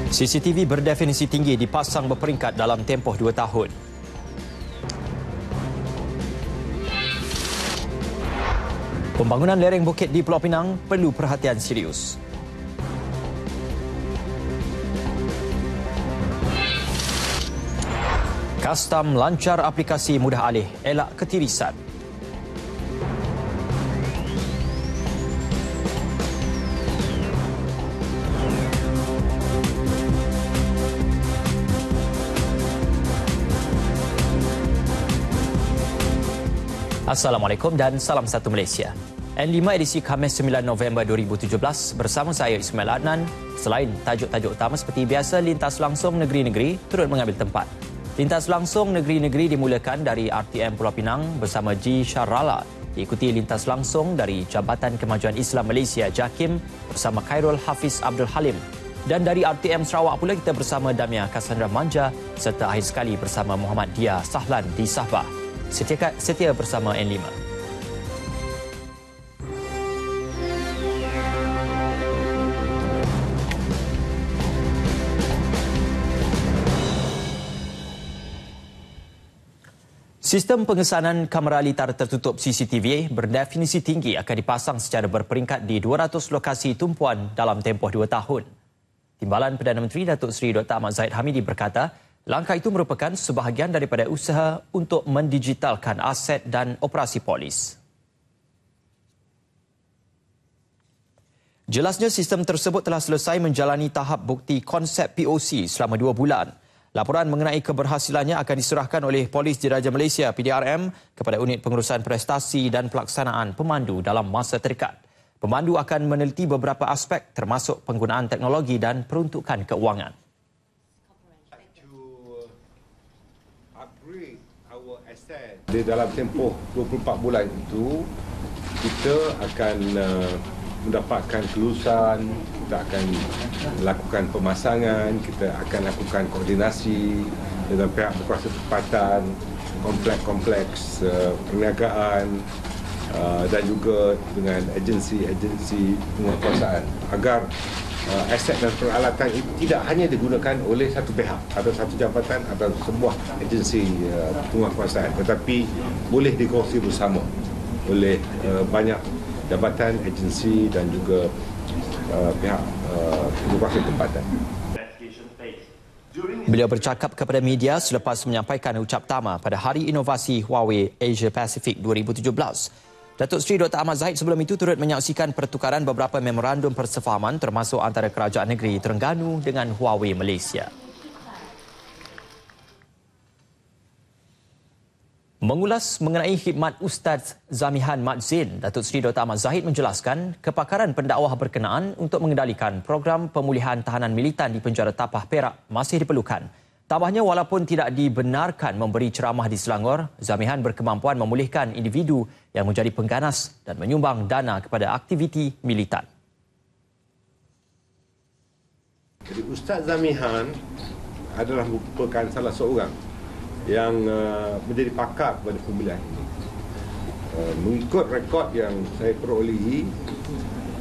CCTV berdefinisi tinggi dipasang berperingkat dalam tempoh 2 tahun. Pembangunan lereng bukit di Pulau Pinang perlu perhatian serius. Kastam lancar aplikasi mudah alih, elak ketirisan. Assalamualaikum dan salam satu Malaysia. N5 edisi Khamis 9 November 2017 bersama saya Ismail Adnan. Selain tajuk-tajuk utama seperti biasa, lintas langsung negeri-negeri turut mengambil tempat. Lintas langsung negeri-negeri dimulakan dari RTM Pulau Pinang bersama G. Syarala, diikuti lintas langsung dari Jabatan Kemajuan Islam Malaysia JAKIM bersama Khairul Hafiz Abdul Halim. Dan dari RTM Sarawak pula kita bersama Damia Cassandra Manja serta akhir sekali bersama Muhammad Dia Sahlan di Sabah. Setia bersama N5. Sistem pengesanan kamera litar tertutup CCTV berdefinisi tinggi akan dipasang secara berperingkat di 200 lokasi tumpuan dalam tempoh 2 tahun. Timbalan Perdana Menteri Datuk Seri Dr. Ahmad Zahid Hamidi berkata, langkah itu merupakan sebahagian daripada usaha untuk mendigitalkan aset dan operasi polis. Jelasnya sistem tersebut telah selesai menjalani tahap bukti konsep POC selama 2 bulan. Laporan mengenai keberhasilannya akan diserahkan oleh Polis Diraja Malaysia PDRM kepada Unit Pengurusan Prestasi dan Pelaksanaan Pemandu dalam masa terdekat. Pemandu akan meneliti beberapa aspek termasuk penggunaan teknologi dan peruntukan keuangan. Di dalam tempoh 24 bulan itu, kita akan mendapatkan kelulusan, kita akan melakukan pemasangan, kita akan lakukan koordinasi dengan pihak berkuasa tempatan, kompleks-kompleks perniagaan dan juga dengan agensi-agensi penguasaan agar aset dan peralatan itu tidak hanya digunakan oleh satu pihak atau satu jabatan atau sebuah agensi penguasaan, tetapi boleh dikongsi bersama oleh banyak jabatan, agensi dan juga pihak penguasa tempatan. Beliau bercakap kepada media selepas menyampaikan ucap tama pada Hari Inovasi Huawei Asia Pacific 2017. Datuk Seri Dr. Ahmad Zahid sebelum itu turut menyaksikan pertukaran beberapa memorandum persefahaman termasuk antara Kerajaan Negeri Terengganu dengan Huawei Malaysia. Mengulas mengenai khidmat Ustaz Zamihan Mat Zain, Datuk Seri Dr. Ahmad Zahid menjelaskan kepakaran pendakwah berkenaan untuk mengendalikan program pemulihan tahanan militan di penjara Tapah Perak masih diperlukan. Tambahnya, walaupun tidak dibenarkan memberi ceramah di Selangor, Zamihan berkemampuan memulihkan individu yang menjadi pengganas dan menyumbang dana kepada aktiviti militan. Jadi Ustaz Zamihan adalah merupakan salah seorang yang menjadi pakar pada pemulihan ini. Mengikut rekod yang saya perolehi,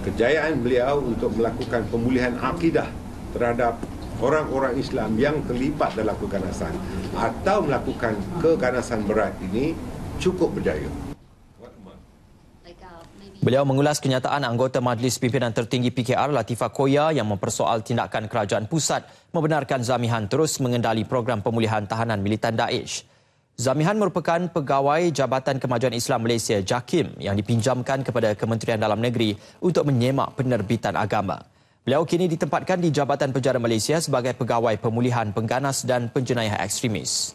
kejayaan beliau untuk melakukan pemulihan akidah terhadap orang-orang Islam yang terlibat dalam keganasan atau melakukan keganasan berat ini cukup berjaya. Beliau mengulas kenyataan anggota Majlis Pimpinan Tertinggi PKR Latifah Koya yang mempersoal tindakan kerajaan pusat membenarkan Zamihan terus mengendali program pemulihan tahanan militan Daesh. Zamihan merupakan pegawai Jabatan Kemajuan Islam Malaysia JAKIM yang dipinjamkan kepada Kementerian Dalam Negeri untuk menyemak penerbitan agama. Beliau kini ditempatkan di Jabatan Penjara Malaysia sebagai pegawai pemulihan pengganas dan penjenayah ekstremis.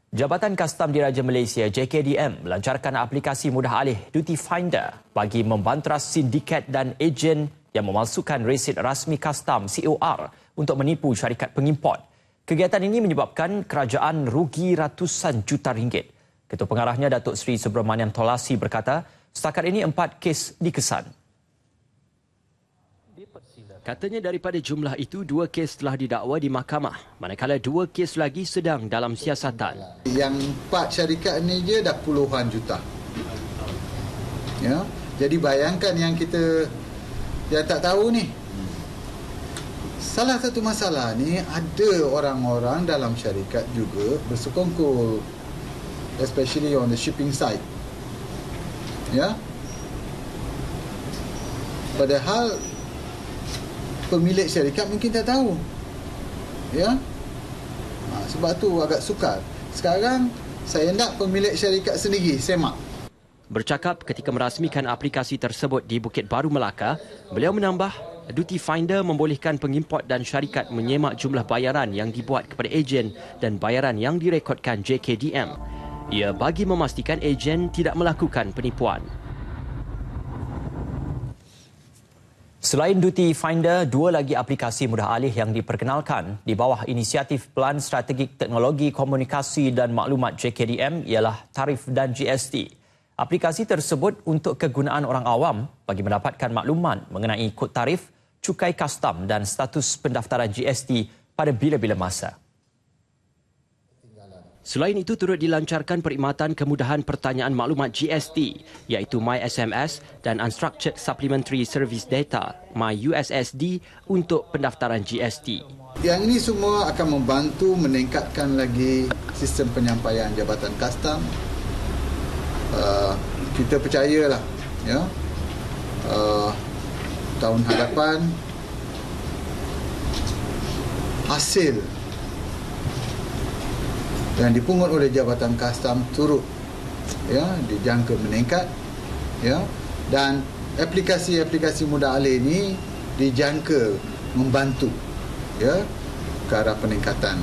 Jabatan Kastam Diraja Malaysia JKDM melancarkan aplikasi mudah alih Duty Finder bagi membantras sindiket dan ejen yang memalsukan resit rasmi kastam COR untuk menipu syarikat pengimport. Kegiatan ini menyebabkan kerajaan rugi ratusan juta ringgit. Ketua Pengarahnya Datuk Seri Subramaniam Tolasi berkata, setakat ini 4 kes dikesan. Katanya daripada jumlah itu, 2 kes telah didakwa di mahkamah, manakala 2 kes lagi sedang dalam siasatan. Yang 4 syarikat ni je dah puluhan juta. Ya, jadi bayangkan yang kita yang tak tahu ni. Salah satu masalah ni, ada orang-orang dalam syarikat juga bersekongkol, especially on the shipping side. Ya. Padahal pemilik syarikat mungkin tak tahu. Ya. Sebab tu agak sukar. Sekarang saya nak pemilik syarikat sendiri semak. Bercakap ketika merasmikan aplikasi tersebut di Bukit Baru, Melaka, beliau menambah Duty Finder membolehkan pengimport dan syarikat menyemak jumlah bayaran yang dibuat kepada ejen dan bayaran yang direkodkan JKDM. Ia bagi memastikan ejen tidak melakukan penipuan. Selain Duty Finder, dua lagi aplikasi mudah alih yang diperkenalkan di bawah inisiatif Pelan Strategik Teknologi Komunikasi dan Maklumat JKDM ialah Tarif dan GST. Aplikasi tersebut untuk kegunaan orang awam bagi mendapatkan maklumat mengenai kod tarif, cukai kastam dan status pendaftaran GST pada bila-bila masa. Selain itu, turut dilancarkan perkhidmatan kemudahan pertanyaan maklumat GST iaitu MySMS dan Unstructured Supplementary Service Data MyUSSD untuk pendaftaran GST. Yang ini semua akan membantu meningkatkan lagi sistem penyampaian Jabatan Kastam. Kita percayalah, ya, tahun hadapan hasil yang dipungut oleh Jabatan Kastam turut, ya, dijangka meningkat, ya, dan aplikasi-aplikasi mudah alih ini dijangka membantu, ya, ke arah peningkatan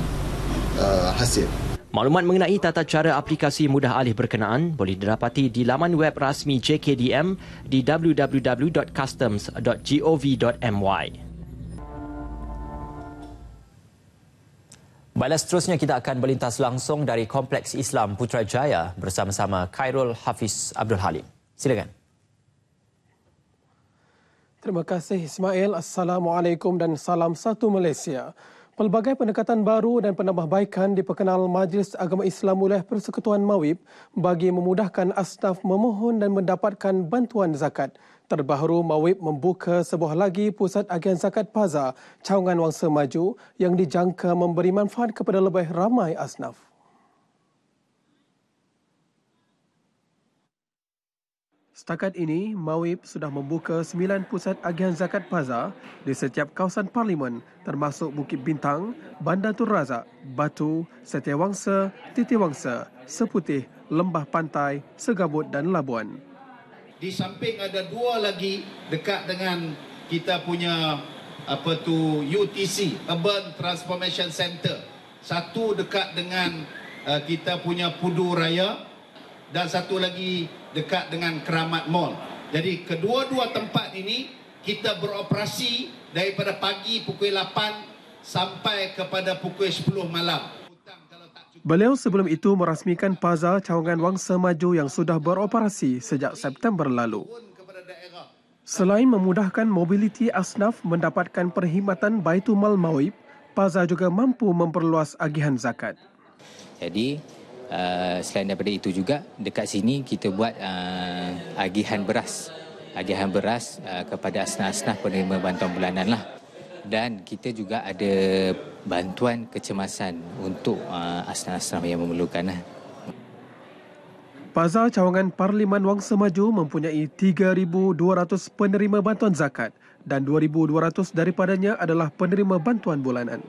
hasil. Maklumat mengenai tata cara aplikasi mudah alih berkenaan boleh didapati di laman web rasmi JKDM di www.customs.gov.my. Baiklah, seterusnya kita akan berlintas langsung dari Kompleks Islam Putrajaya bersama-sama Khairul Hafiz Abdul Halim. Silakan. Terima kasih Ismail. Assalamualaikum dan salam satu Malaysia. Pelbagai pendekatan baru dan penambahbaikan diperkenal Majlis Agama Islam oleh Persekutuan Mawib bagi memudahkan asnaf memohon dan mendapatkan bantuan zakat. Terbaru, Mawib membuka sebuah lagi pusat agen zakat Paza, Cawangan Wangsa Maju yang dijangka memberi manfaat kepada lebih ramai asnaf. Setakat ini, Mawib sudah membuka 9 pusat agihan zakat Paza di setiap kawasan Parlimen termasuk Bukit Bintang, Bandar Tun Razak, Batu, Setiawangsa, Titiwangsa, Seputih, Lembah Pantai, Segabut dan Labuan. Di samping ada dua lagi dekat dengan kita punya UTC, Urban Transformation Center. Satu dekat dengan kita punya Pudu Raya dan satu lagi dekat dengan Keramat Mall. Jadi kedua-dua tempat ini kita beroperasi daripada pagi pukul 8 sampai kepada pukul 10 malam. Beliau sebelum itu merasmikan Paza Cawangan Wangsa Maju yang sudah beroperasi sejak September lalu. Selain memudahkan mobiliti asnaf mendapatkan perkhidmatan Baitul Mal Mawib, Paza juga mampu memperluas agihan zakat. Jadi selain daripada itu juga dekat sini kita buat agihan beras kepada asnaf-asnaf penerima bantuan bulanan lah. Dan kita juga ada bantuan kecemasan untuk asnaf-asnaf yang memerlukan lah. Paza Cawangan Parlimen Wangsa Maju mempunyai 3,200 penerima bantuan zakat dan 2,200 daripadanya adalah penerima bantuan bulanan.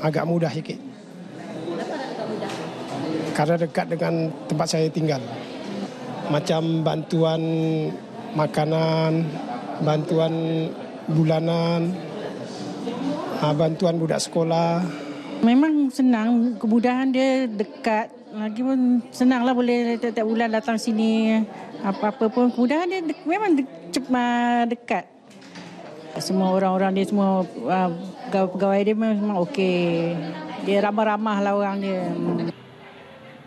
Agak mudah sikit. Karena dekat dengan tempat saya tinggal. Macam bantuan makanan, bantuan bulanan, bantuan budak sekolah. Memang senang, kemudahan dia dekat. Lagi pun senanglah boleh tiap-tiap bulan datang sini. Apa-apa pun kemudahan dia memang dekat. Semua orang-orang dia semua pegawai dia memang okey. Dia ramah-ramah lah orang dia.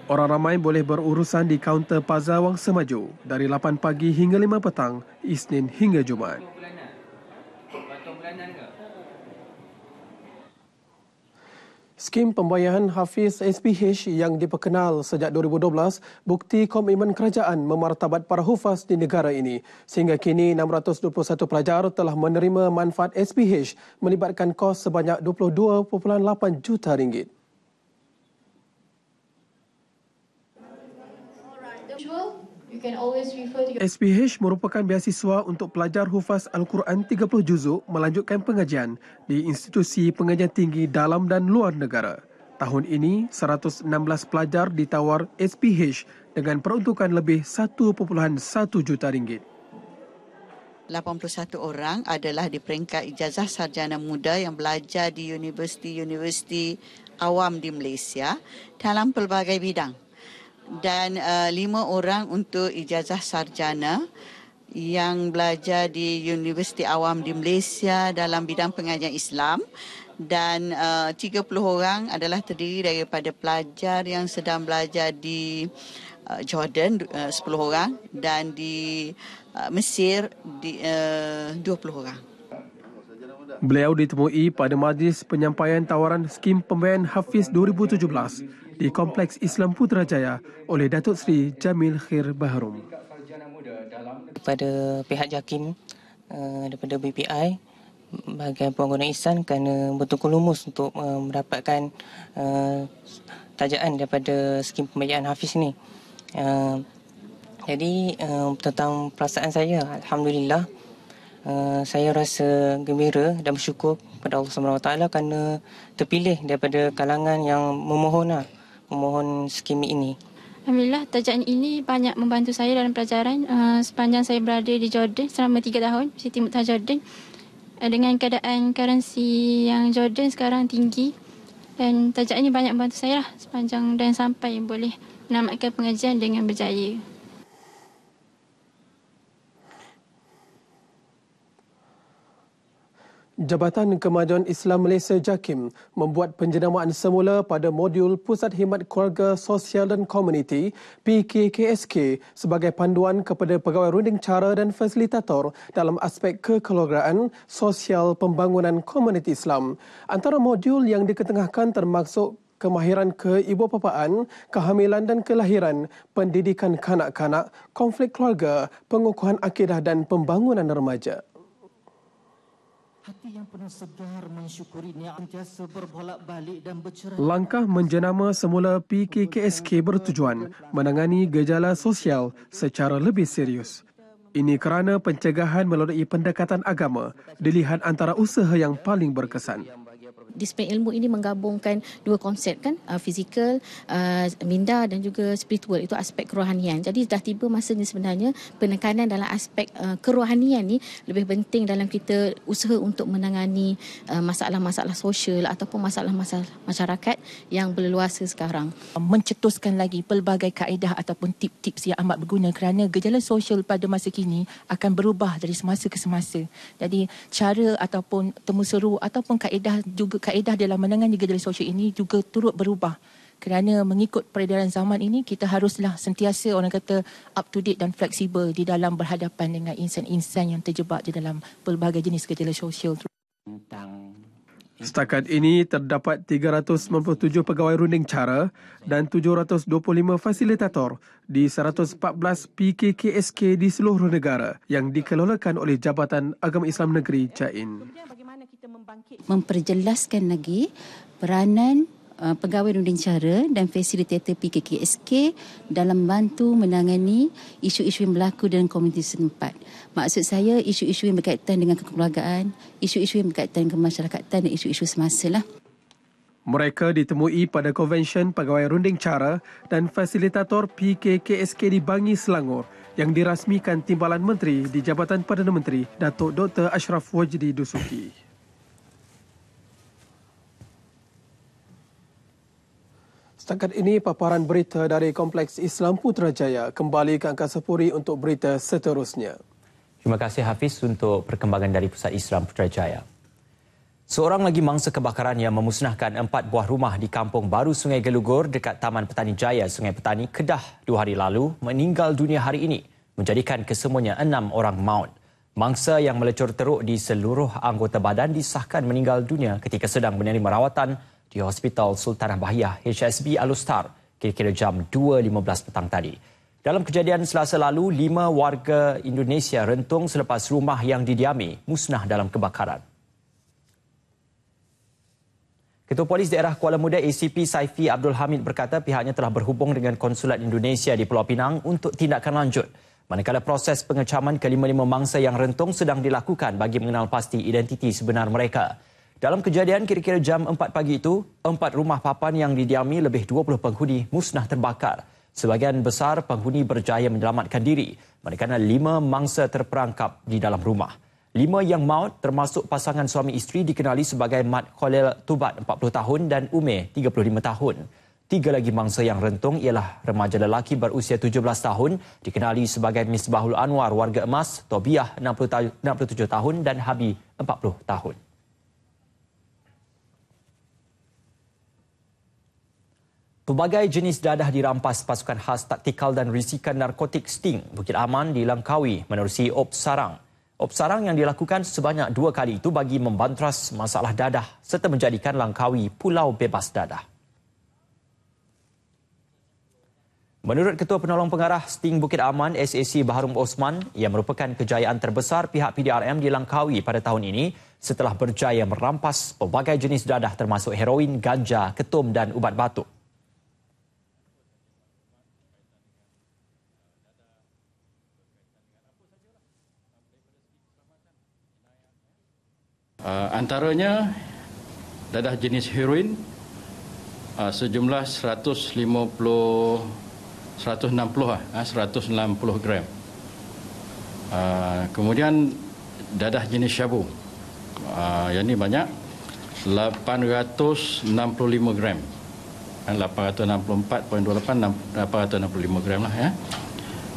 Orang ramai boleh berurusan di kaunter Paza Wangsa Maju dari 8 pagi hingga 5 petang, Isnin hingga Jumaat. Skim pembayaran Hafiz SPH yang diperkenal sejak 2012 bukti komitmen kerajaan memartabat para hufaz di negara ini. Sehingga kini 621 pelajar telah menerima manfaat SPH melibatkan kos sebanyak 22.8 juta ringgit. SPH merupakan beasiswa untuk pelajar hufaz Al-Quran 30 juzuk melanjutkan pengajian di institusi pengajian tinggi dalam dan luar negara. Tahun ini, 116 pelajar ditawar SPH dengan peruntukan lebih 1.1 juta ringgit. 81 orang adalah di peringkat ijazah sarjana muda yang belajar di universiti-universiti awam di Malaysia dalam pelbagai bidang. Dan 5 orang untuk ijazah sarjana yang belajar di Universiti Awam di Malaysia dalam bidang pengajian Islam, dan 30 orang adalah terdiri daripada pelajar yang sedang belajar di Jordan, 10 orang, dan di Mesir 20 orang. Beliau ditemui pada majlis penyampaian tawaran skim pembayaran Hafiz 2017 di Kompleks Islam Putrajaya oleh Datuk Seri Jamil Khair Baharom. Kepada pihak JAKIM daripada BPI bahagian pengguna ihsan kerana betul-betul lumus untuk mendapatkan tajaan daripada skim pembayaran Hafiz ini. Jadi tentang perasaan saya, Alhamdulillah, saya rasa gembira dan bersyukur kepada Allah SWT kerana terpilih daripada kalangan yang memohon skim ini. Alhamdulillah, tajaan ini banyak membantu saya dalam pelajaran sepanjang saya berada di Jordan selama 3 tahun, Siti Muqtah Jordan. Dengan keadaan currency yang Jordan sekarang tinggi, dan tajaan ini banyak membantu saya lah sepanjang dan sampai boleh menamatkan pengajian dengan berjaya. Jabatan Kemajuan Islam Malaysia JAKIM membuat penjenamaan semula pada modul Pusat Khidmat Keluarga Sosial dan Komuniti PKKSK sebagai panduan kepada pegawai runding cara dan fasilitator dalam aspek kekeluargaan, sosial, pembangunan komuniti Islam. Antara modul yang diketengahkan termasuk kemahiran keibubapaan, kehamilan dan kelahiran, pendidikan kanak-kanak, konflik keluarga, pengukuhan akidah dan pembangunan remaja. Hati yang penuh segar mensyukuri niat sentiasa berbolak-balik dan bercerai. Langkah menjenama semula PKKSK bertujuan menangani gejala sosial secara lebih serius. Ini kerana pencegahan melalui pendekatan agama dilihat antara usaha yang paling berkesan. Disiplin ilmu ini menggabungkan dua konsep kan, fizikal, minda dan juga spiritual, itu aspek kerohanian. Jadi dah tiba masanya sebenarnya penekanan dalam aspek kerohanian ni lebih penting dalam kita usaha untuk menangani masalah-masalah sosial ataupun masalah-masalah masyarakat yang berluasa sekarang. Mencetuskan lagi pelbagai kaedah ataupun tip-tips yang amat berguna kerana gejala sosial pada masa kini akan berubah dari semasa ke semasa. Jadi cara ataupun temu seru ataupun kaedah dalam menangani gejala sosial ini juga turut berubah. Kerana mengikut peredaran zaman ini, kita haruslah sentiasa orang kata up to date dan fleksibel di dalam berhadapan dengan insan-insan yang terjebak di dalam pelbagai jenis gejala sosial. Setakat ini terdapat 397 pegawai runding cara dan 725 fasilitator di 114 PKKSK di seluruh negara yang dikelolakan oleh Jabatan Agama Islam Negeri JAIN. Memperjelaskan lagi peranan pegawai runding cara dan fasilitator PKKSK dalam membantu menangani isu-isu yang berlaku dalam komuniti setempat. Maksud saya isu-isu yang berkaitan dengan kekeluargaan, isu-isu yang berkaitan dengan kemasyarakatan dan isu-isu semasa lah. Mereka ditemui pada konvensyen pegawai runding cara dan fasilitator PKKSK di Bangi, Selangor yang dirasmikan Timbalan Menteri di Jabatan Perdana Menteri Datuk Dr. Ashraf Wajdi Dusuki. Setakat ini paparan berita dari Kompleks Islam Putrajaya. Kembali ke Angkasa Puri untuk berita seterusnya. Terima kasih Hafiz untuk perkembangan dari Pusat Islam Putrajaya. Seorang lagi mangsa kebakaran yang memusnahkan 4 buah rumah di Kampung Baru Sungai Gelugur dekat Taman Petani Jaya Sungai Petani, Kedah 2 hari lalu meninggal dunia hari ini, menjadikan kesemuanya 6 orang maut. Mangsa yang melecur teruk di seluruh anggota badan disahkan meninggal dunia ketika sedang menerima rawatan di Hospital Sultanah Bahiyah HSB Alustar kira-kira jam 2.15 petang tadi. Dalam kejadian Selasa lalu, 5 warga Indonesia rentung selepas rumah yang didiami musnah dalam kebakaran. Ketua Polis Daerah Kuala Muda ACP Saifi Abdul Hamid berkata pihaknya telah berhubung dengan Konsulat Indonesia di Pulau Pinang untuk tindakan lanjut. Manakala proses pengecaman ke-5 mangsa yang rentung sedang dilakukan bagi mengenal pasti identiti sebenar mereka. Dalam kejadian kira-kira jam 4 pagi itu, 4 rumah papan yang didiami lebih 20 penghuni musnah terbakar. Sebahagian besar penghuni berjaya menyelamatkan diri, manakala 5 mangsa terperangkap di dalam rumah. 5 yang maut termasuk pasangan suami isteri dikenali sebagai Mat Khalil Tubat 40 tahun dan Umeh 35 tahun. 3 lagi mangsa yang rentung ialah remaja lelaki berusia 17 tahun dikenali sebagai Misbahul Anwar warga Emas, Tobiah 67 tahun dan Habi 40 tahun. Pelbagai jenis dadah dirampas pasukan khas taktikal dan risikan narkotik Sting Bukit Aman di Langkawi menerusi Op Sarang. Op Sarang yang dilakukan sebanyak 2 kali itu bagi membantras masalah dadah serta menjadikan Langkawi pulau bebas dadah. Menurut Ketua Penolong Pengarah Sting Bukit Aman SAC Baharum Osman, ia merupakan kejayaan terbesar pihak PDRM di Langkawi pada tahun ini setelah berjaya merampas pelbagai jenis dadah termasuk heroin, ganja, ketum dan ubat batuk. Antaranya dadah jenis heroin sejumlah 160 gram. Kemudian dadah jenis syabu. Yang ini banyak 865 gram. 864.28 865 gram lah ya.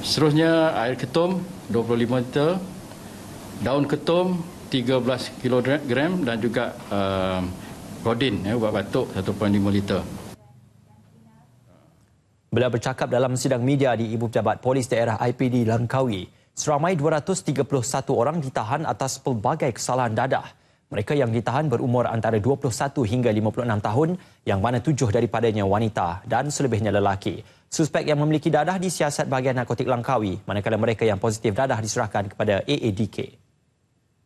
Seterusnya air ketum 25 liter. Daun ketum 13 kilogram dan juga kodin, ubat batuk 1.5 liter. Beliau bercakap dalam sidang media di Ibu Pejabat Polis Daerah IPD Langkawi, seramai 231 orang ditahan atas pelbagai kesalahan dadah. Mereka yang ditahan berumur antara 21 hingga 56 tahun, yang mana 7 daripadanya wanita dan selebihnya lelaki. Suspek yang memiliki dadah disiasat bahagian narkotik Langkawi, manakala mereka yang positif dadah diserahkan kepada AADK.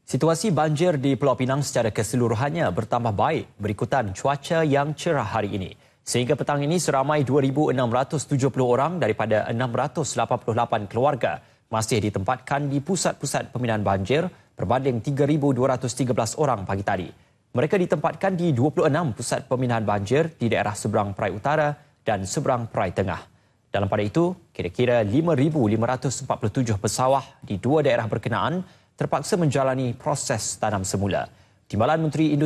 Situasi banjir di Pulau Pinang secara keseluruhannya bertambah baik berikutan cuaca yang cerah hari ini. Sehingga petang ini seramai 2,670 orang daripada 688 keluarga masih ditempatkan di pusat-pusat pembinaan banjir berbanding 3,213 orang pagi tadi. Mereka ditempatkan di 26 pusat pembinaan banjir di daerah seberang Perai Utara dan seberang Perai Tengah. Dalam pada itu, kira-kira 5,547 pesawah di 2 daerah berkenaan terpaksa menjalani proses tanam semula. Timbalan Menteri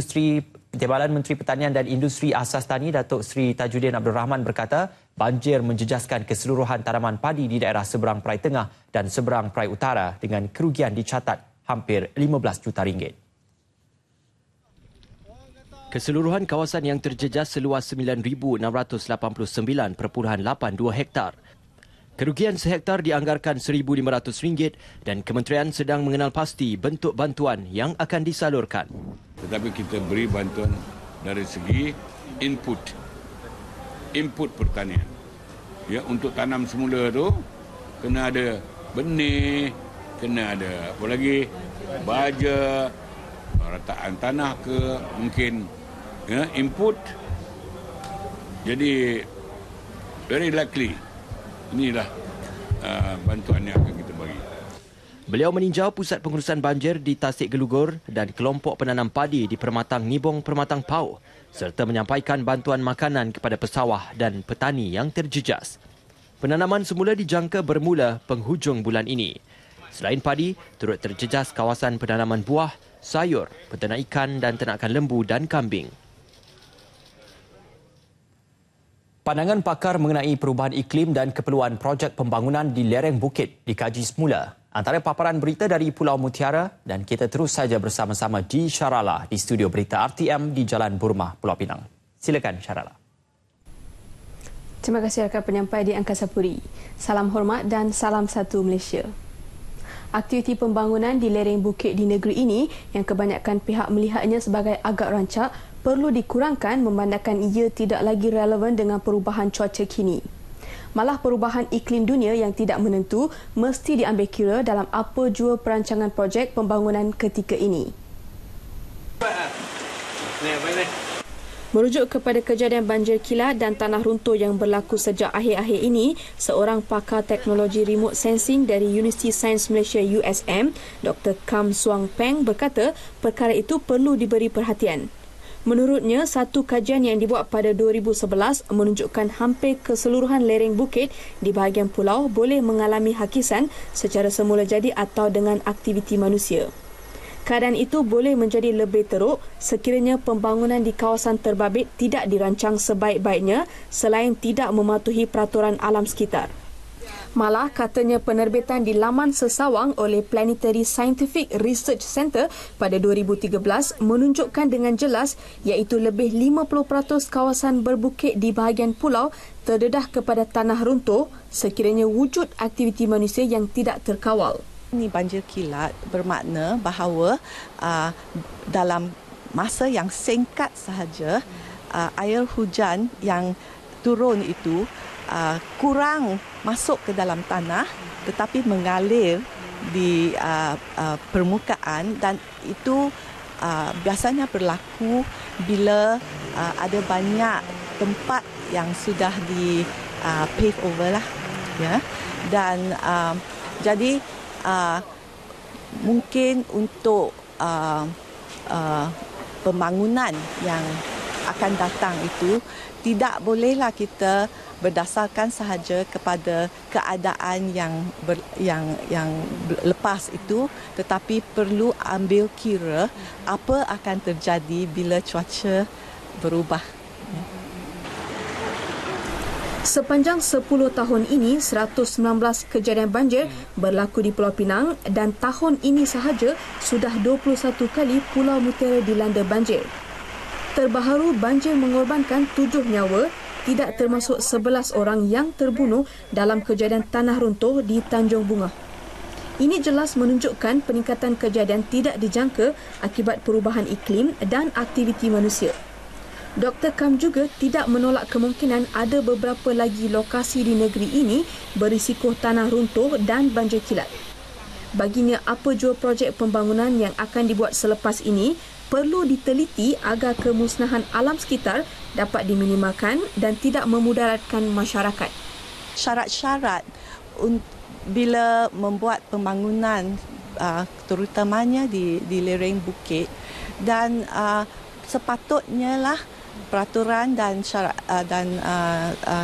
Pertanian dan Industri Asas Tani Datuk Seri Tajuddin Abdul Rahman berkata, banjir menjejaskan keseluruhan tanaman padi di daerah seberang Perai Tengah dan seberang Perai Utara dengan kerugian dicatat hampir 15 juta ringgit. Keseluruhan kawasan yang terjejas seluas 9,689.82 hektar. Kerugian sehektar dianggarkan RM1,500 dan kementerian sedang mengenal pasti bentuk bantuan yang akan disalurkan. Tetapi kita beri bantuan dari segi input pertanian. Ya, untuk tanam semula tu kena ada benih, kena ada apa lagi baja, rataan tanah ke mungkin ya, input. Jadi very likely inilah bantuan yang akan kita bagi. Beliau meninjau pusat pengurusan banjir di Tasik Gelugur dan kelompok penanam padi di Permatang Nibong Permatang Pau serta menyampaikan bantuan makanan kepada pesawah dan petani yang terjejas. Penanaman semula dijangka bermula penghujung bulan ini. Selain padi, turut terjejas kawasan penanaman buah, sayur, peternak ikan dan ternakan lembu dan kambing. Pandangan pakar mengenai perubahan iklim dan keperluan projek pembangunan di lereng bukit dikaji semula. Antara paparan berita dari Pulau Mutiara dan kita terus saja bersama-sama di Syarala di studio berita RTM di Jalan Burmah, Pulau Pinang. Silakan Syarala. Terima kasih rakan penyampai di Angkasa Puri. Salam hormat dan salam satu Malaysia. Aktiviti pembangunan di lereng bukit di negeri ini yang kebanyakan pihak melihatnya sebagai agak rancak perlu dikurangkan memandangkan ia tidak lagi relevan dengan perubahan cuaca kini. Malah perubahan iklim dunia yang tidak menentu mesti diambil kira dalam apa jua perancangan projek pembangunan ketika ini. Merujuk kepada kejadian banjir kilat dan tanah runtuh yang berlaku sejak akhir-akhir ini, seorang pakar teknologi remote sensing dari Universiti Sains Malaysia USM, Dr. Kam Suang Peng berkata perkara itu perlu diberi perhatian. Menurutnya, satu kajian yang dibuat pada 2011 menunjukkan hampir keseluruhan lereng bukit di bahagian pulau boleh mengalami hakisan secara semula jadi atau dengan aktiviti manusia. Keadaan itu boleh menjadi lebih teruk sekiranya pembangunan di kawasan terbabit tidak dirancang sebaik-baiknya selain tidak mematuhi peraturan alam sekitar. Malah, katanya penerbitan di laman sesawang oleh Planetary Scientific Research Centre pada 2013 menunjukkan dengan jelas iaitu lebih 50% kawasan berbukit di bahagian pulau terdedah kepada tanah runtuh sekiranya wujud aktiviti manusia yang tidak terkawal. Ini banjir kilat bermakna bahawa dalam masa yang singkat sahaja air hujan yang turun itu kurang masuk ke dalam tanah tetapi mengalir di permukaan, dan itu biasanya berlaku bila ada banyak tempat yang sudah di pave over lah, ya. Dan jadi mungkin untuk pembangunan yang akan datang itu tidak bolehlah kita berdasarkan sahaja kepada keadaan yang lepas itu, tetapi perlu ambil kira apa akan terjadi bila cuaca berubah. Sepanjang 10 tahun ini, 119 kejadian banjir berlaku di Pulau Pinang dan tahun ini sahaja sudah 21 kali Pulau Mutiara dilanda banjir. Terbaharu, banjir mengorbankan 7 nyawa, tidak termasuk 11 orang yang terbunuh dalam kejadian tanah runtuh di Tanjung Bunga. Ini jelas menunjukkan peningkatan kejadian tidak dijangka akibat perubahan iklim dan aktiviti manusia. Dr. Kam juga tidak menolak kemungkinan ada beberapa lagi lokasi di negeri ini berisiko tanah runtuh dan banjir kilat. Baginya, apa jua projek pembangunan yang akan dibuat selepas ini perlu diteliti agar kemusnahan alam sekitar dapat diminimalkan dan tidak memudaratkan masyarakat. Syarat-syarat bila membuat pembangunan terutamanya di lereng bukit, dan sepatutnya lah peraturan dan syarat dan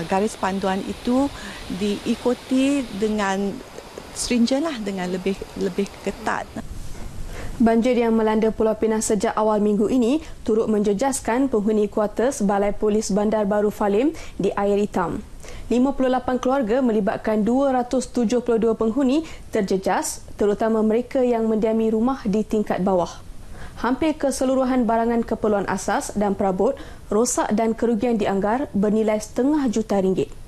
garis panduan itu diikuti dengan stringent lah, dengan lebih ketat. Banjir yang melanda Pulau Pinang sejak awal minggu ini turut menjejaskan penghuni kuarters Balai Polis Bandar Baru Falim di Air Hitam. 58 keluarga melibatkan 272 penghuni terjejas, terutama mereka yang mendiami rumah di tingkat bawah. Hampir keseluruhan barangan keperluan asas dan perabot rosak dan kerugian dianggar bernilai RM500,000.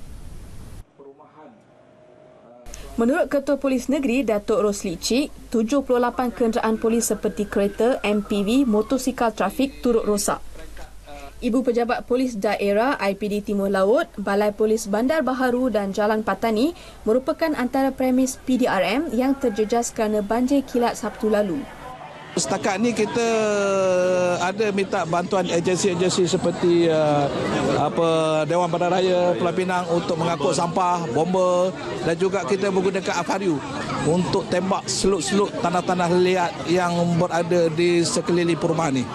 Menurut Ketua Polis Negeri Datuk Rosli Cik, 78 kenderaan polis seperti kereta, MPV, motosikal trafik turut rosak. Ibu Pejabat Polis Daerah IPD Timur Laut, Balai Polis Bandar Baharu dan Jalan Patani merupakan antara premis PDRM yang terjejas kerana banjir kilat Sabtu lalu. Setakat ni kita ada minta bantuan agensi-agensi seperti Dewan Bandaraya Pulau Pinang untuk mengangkut sampah, bomba, dan juga kita menggunakan akvarium untuk tembak seluk-seluk tanah-tanah liat yang berada di sekeliling perumahan ni.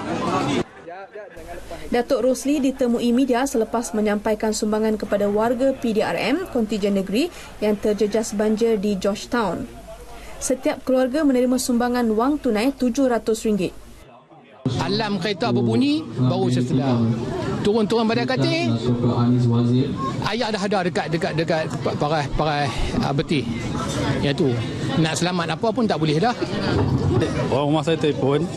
Datuk Rosli ditemui media selepas menyampaikan sumbangan kepada warga PDRM kontijen negeri yang terjejas banjir di Georgetown. Setiap keluarga menerima sumbangan wang tunai RM700. Alam kereta berbunyi, baru setelah turun pada katil, ayah dah ada dekat parai beti. Yang tu nak selamat apa pun tak boleh dah. Orang rumah saya telefon,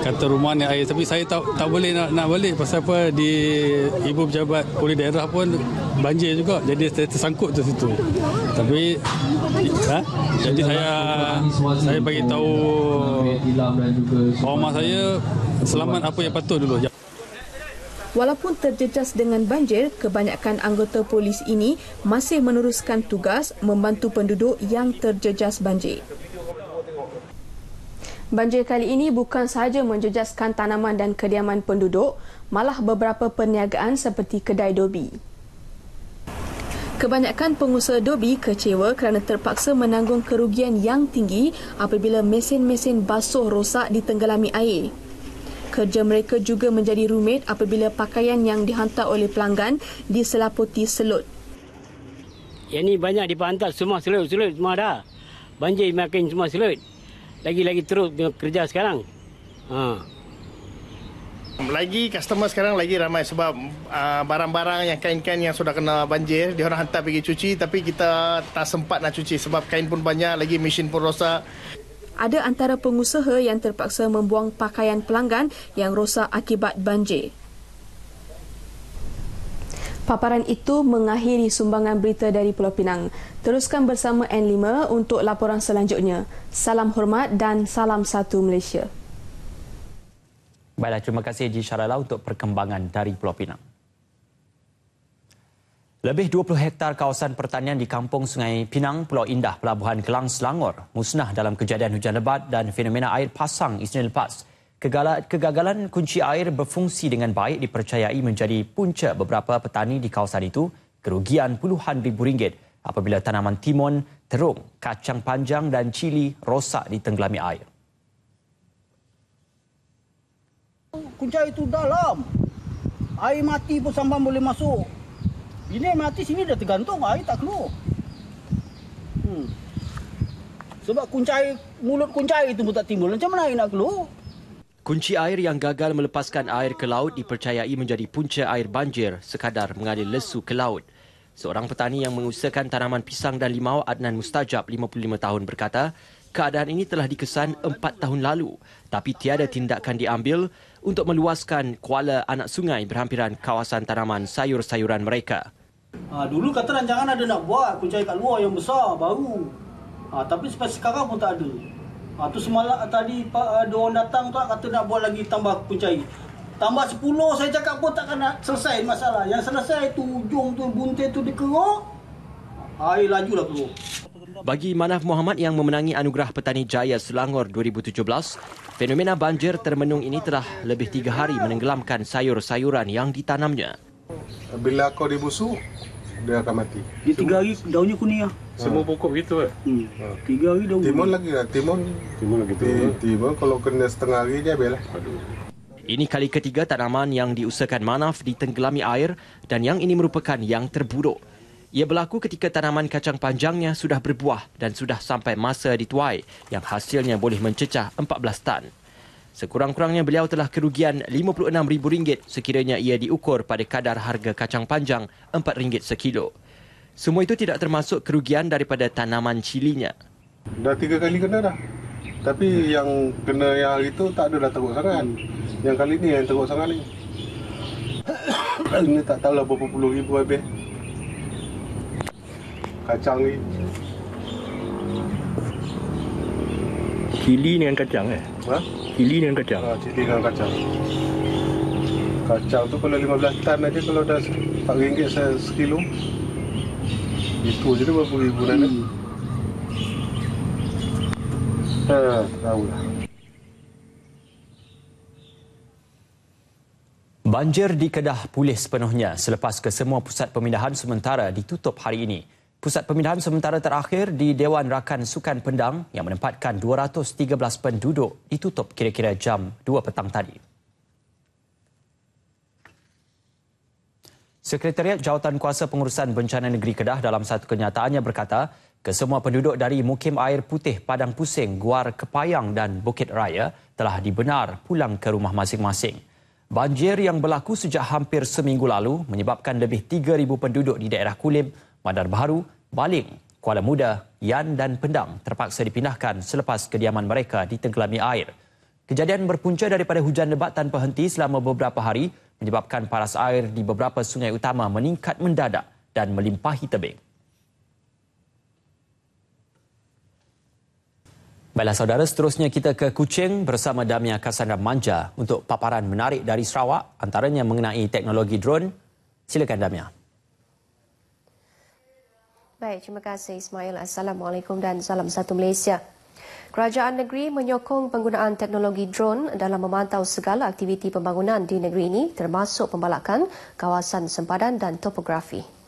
kata rumah ni air, tapi saya tak boleh nak balik pasal apa, di ibu pejabat polis daerah pun banjir juga, jadi saya tersangkut tu situ. Tapi jadi saya bagi tahu orang rumah saya selamat apa yang patut dulu. Walaupun terjejas dengan banjir, kebanyakan anggota polis ini masih meneruskan tugas membantu penduduk yang terjejas banjir. Banjir kali ini bukan sahaja menjejaskan tanaman dan kediaman penduduk, malah beberapa perniagaan seperti kedai dobi. Kebanyakan pengusaha dobi kecewa kerana terpaksa menanggung kerugian yang tinggi apabila mesin-mesin basuh rosak ditenggelami air. Kerja mereka juga menjadi rumit apabila pakaian yang dihantar oleh pelanggan diselaputi selut. Yang ni banyak dipantas, semua selut semua dah. Banjir makin semua selut. Lagi-lagi teruk kerja sekarang. Lagi customer sekarang lagi ramai sebab barang-barang yang kain-kain yang sudah kena banjir, dia orang hantar pergi cuci tapi kita tak sempat nak cuci sebab kain pun banyak, lagi mesin pun rosak. Ada antara pengusaha yang terpaksa membuang pakaian pelanggan yang rosak akibat banjir. Paparan itu mengakhiri sumbangan berita dari Pulau Pinang. Teruskan bersama N5 untuk laporan selanjutnya. Salam hormat dan salam satu Malaysia. Baiklah, terima kasih Haji Syarala untuk perkembangan dari Pulau Pinang. Lebih 20 hektar kawasan pertanian di Kampung Sungai Pinang, Pulau Indah, Pelabuhan Kelang, Selangor musnah dalam kejadian hujan lebat dan fenomena air pasang Isnin lepas. Kegagalan kunci air berfungsi dengan baik dipercayai menjadi punca beberapa petani di kawasan itu kerugian puluhan ribu ringgit apabila tanaman timun, terung, kacang panjang dan cili rosak ditenggelami air. Kunci itu dalam. Air mati pun sampan boleh masuk. Ini mati sini dah tergantung, air tak keluar. Sebab mulut kunci itu pun tak timbul. Macam mana air nak keluar? Kunci air yang gagal melepaskan air ke laut dipercayai menjadi punca air banjir sekadar mengalir lesu ke laut. Seorang petani yang mengusahakan tanaman pisang dan limau, Adnan Mustajab, 55 tahun berkata, keadaan ini telah dikesan 4 tahun lalu tapi tiada tindakan diambil untuk meluaskan kuala anak sungai berhampiran kawasan tanaman sayur-sayuran mereka. Dulu kata rancangan ada nak buat kunci kat luar yang besar baru. Tapi sampai sekarang pun tak ada. Tu semalam tadi ada orang datang tu kata nak buat lagi tambah kunci. Tambah 10 saya cakap pun takkan nak selesai masalah. Yang selesai tu ujung tu buntir tu dikeruk. Air lajulah keluar. Bagi Manaf Muhammad yang memenangi Anugerah Petani Jaya Selangor 2017, fenomena banjir termenung ini telah lebih 3 hari menenggelamkan sayur-sayuran yang ditanamnya. Bila kau dibusuk, dia akan mati. Dia 3 hari daunnya kuning lah. Semua pokok begitu 3 hari daun. Timun lagi lah. Timun lagi. Timun kalau kena setengah hari dia habis lah. Ini kali ketiga tanaman yang diusahakan Manaf ditenggelami air dan yang ini merupakan yang terburuk. Ia berlaku ketika tanaman kacang panjangnya sudah berbuah dan sudah sampai masa dituai yang hasilnya boleh mencecah 14 tan. Sekurang-kurangnya beliau telah kerugian RM56,000 sekiranya ia diukur pada kadar harga kacang panjang RM4 sekilo. Semua itu tidak termasuk kerugian daripada tanaman cilinya. Dah 3 kali kena dah. Tapi yang kena yang hari itu tak ada dah teruk sangat. Yang kali ni yang teruk sangat ni. Ini tak tahulah berapa puluh ribu habis. Kacang ni. Cili dengan kacang Cili dengan kacang. Cili dengan kacang. Kacang tu kalau 15 tan aja kalau dah RM4 sekilo. Itu je dah berapa ribu dah. Tahulah. Banjir di Kedah pulih sepenuhnya selepas kesemua pusat pemindahan sementara ditutup hari ini. Pusat pemindahan sementara terakhir di Dewan Rakan Sukan Pendang yang menempatkan 213 penduduk ditutup kira-kira jam 2 petang tadi. Sekretariat Jawatan Kuasa Pengurusan Bencana Negeri Kedah dalam satu kenyataannya berkata, kesemua penduduk dari Mukim Air Putih, Padang Pusing, Guar Kepayang dan Bukit Raya telah dibenar pulang ke rumah masing-masing. Banjir yang berlaku sejak hampir seminggu lalu menyebabkan lebih 3,000 penduduk di daerah Kulim, Bandar Baharu, Baling, Kuala Muda, Yan dan Pendang terpaksa dipindahkan selepas kediaman mereka ditenggelami air. Kejadian berpunca daripada hujan lebat tanpa henti selama beberapa hari menyebabkan paras air di beberapa sungai utama meningkat mendadak dan melimpahi tebing. Baiklah saudara, seterusnya kita ke Kuching bersama Damia Cassandra Manja untuk paparan menarik dari Sarawak, antaranya mengenai teknologi drone. Silakan Damia. Baik, terima kasih Ismail. Assalamualaikum dan salam satu Malaysia. Kerajaan negeri menyokong penggunaan teknologi drone dalam memantau segala aktiviti pembangunan di negeri ini termasuk pembalakan kawasan sempadan dan topografi.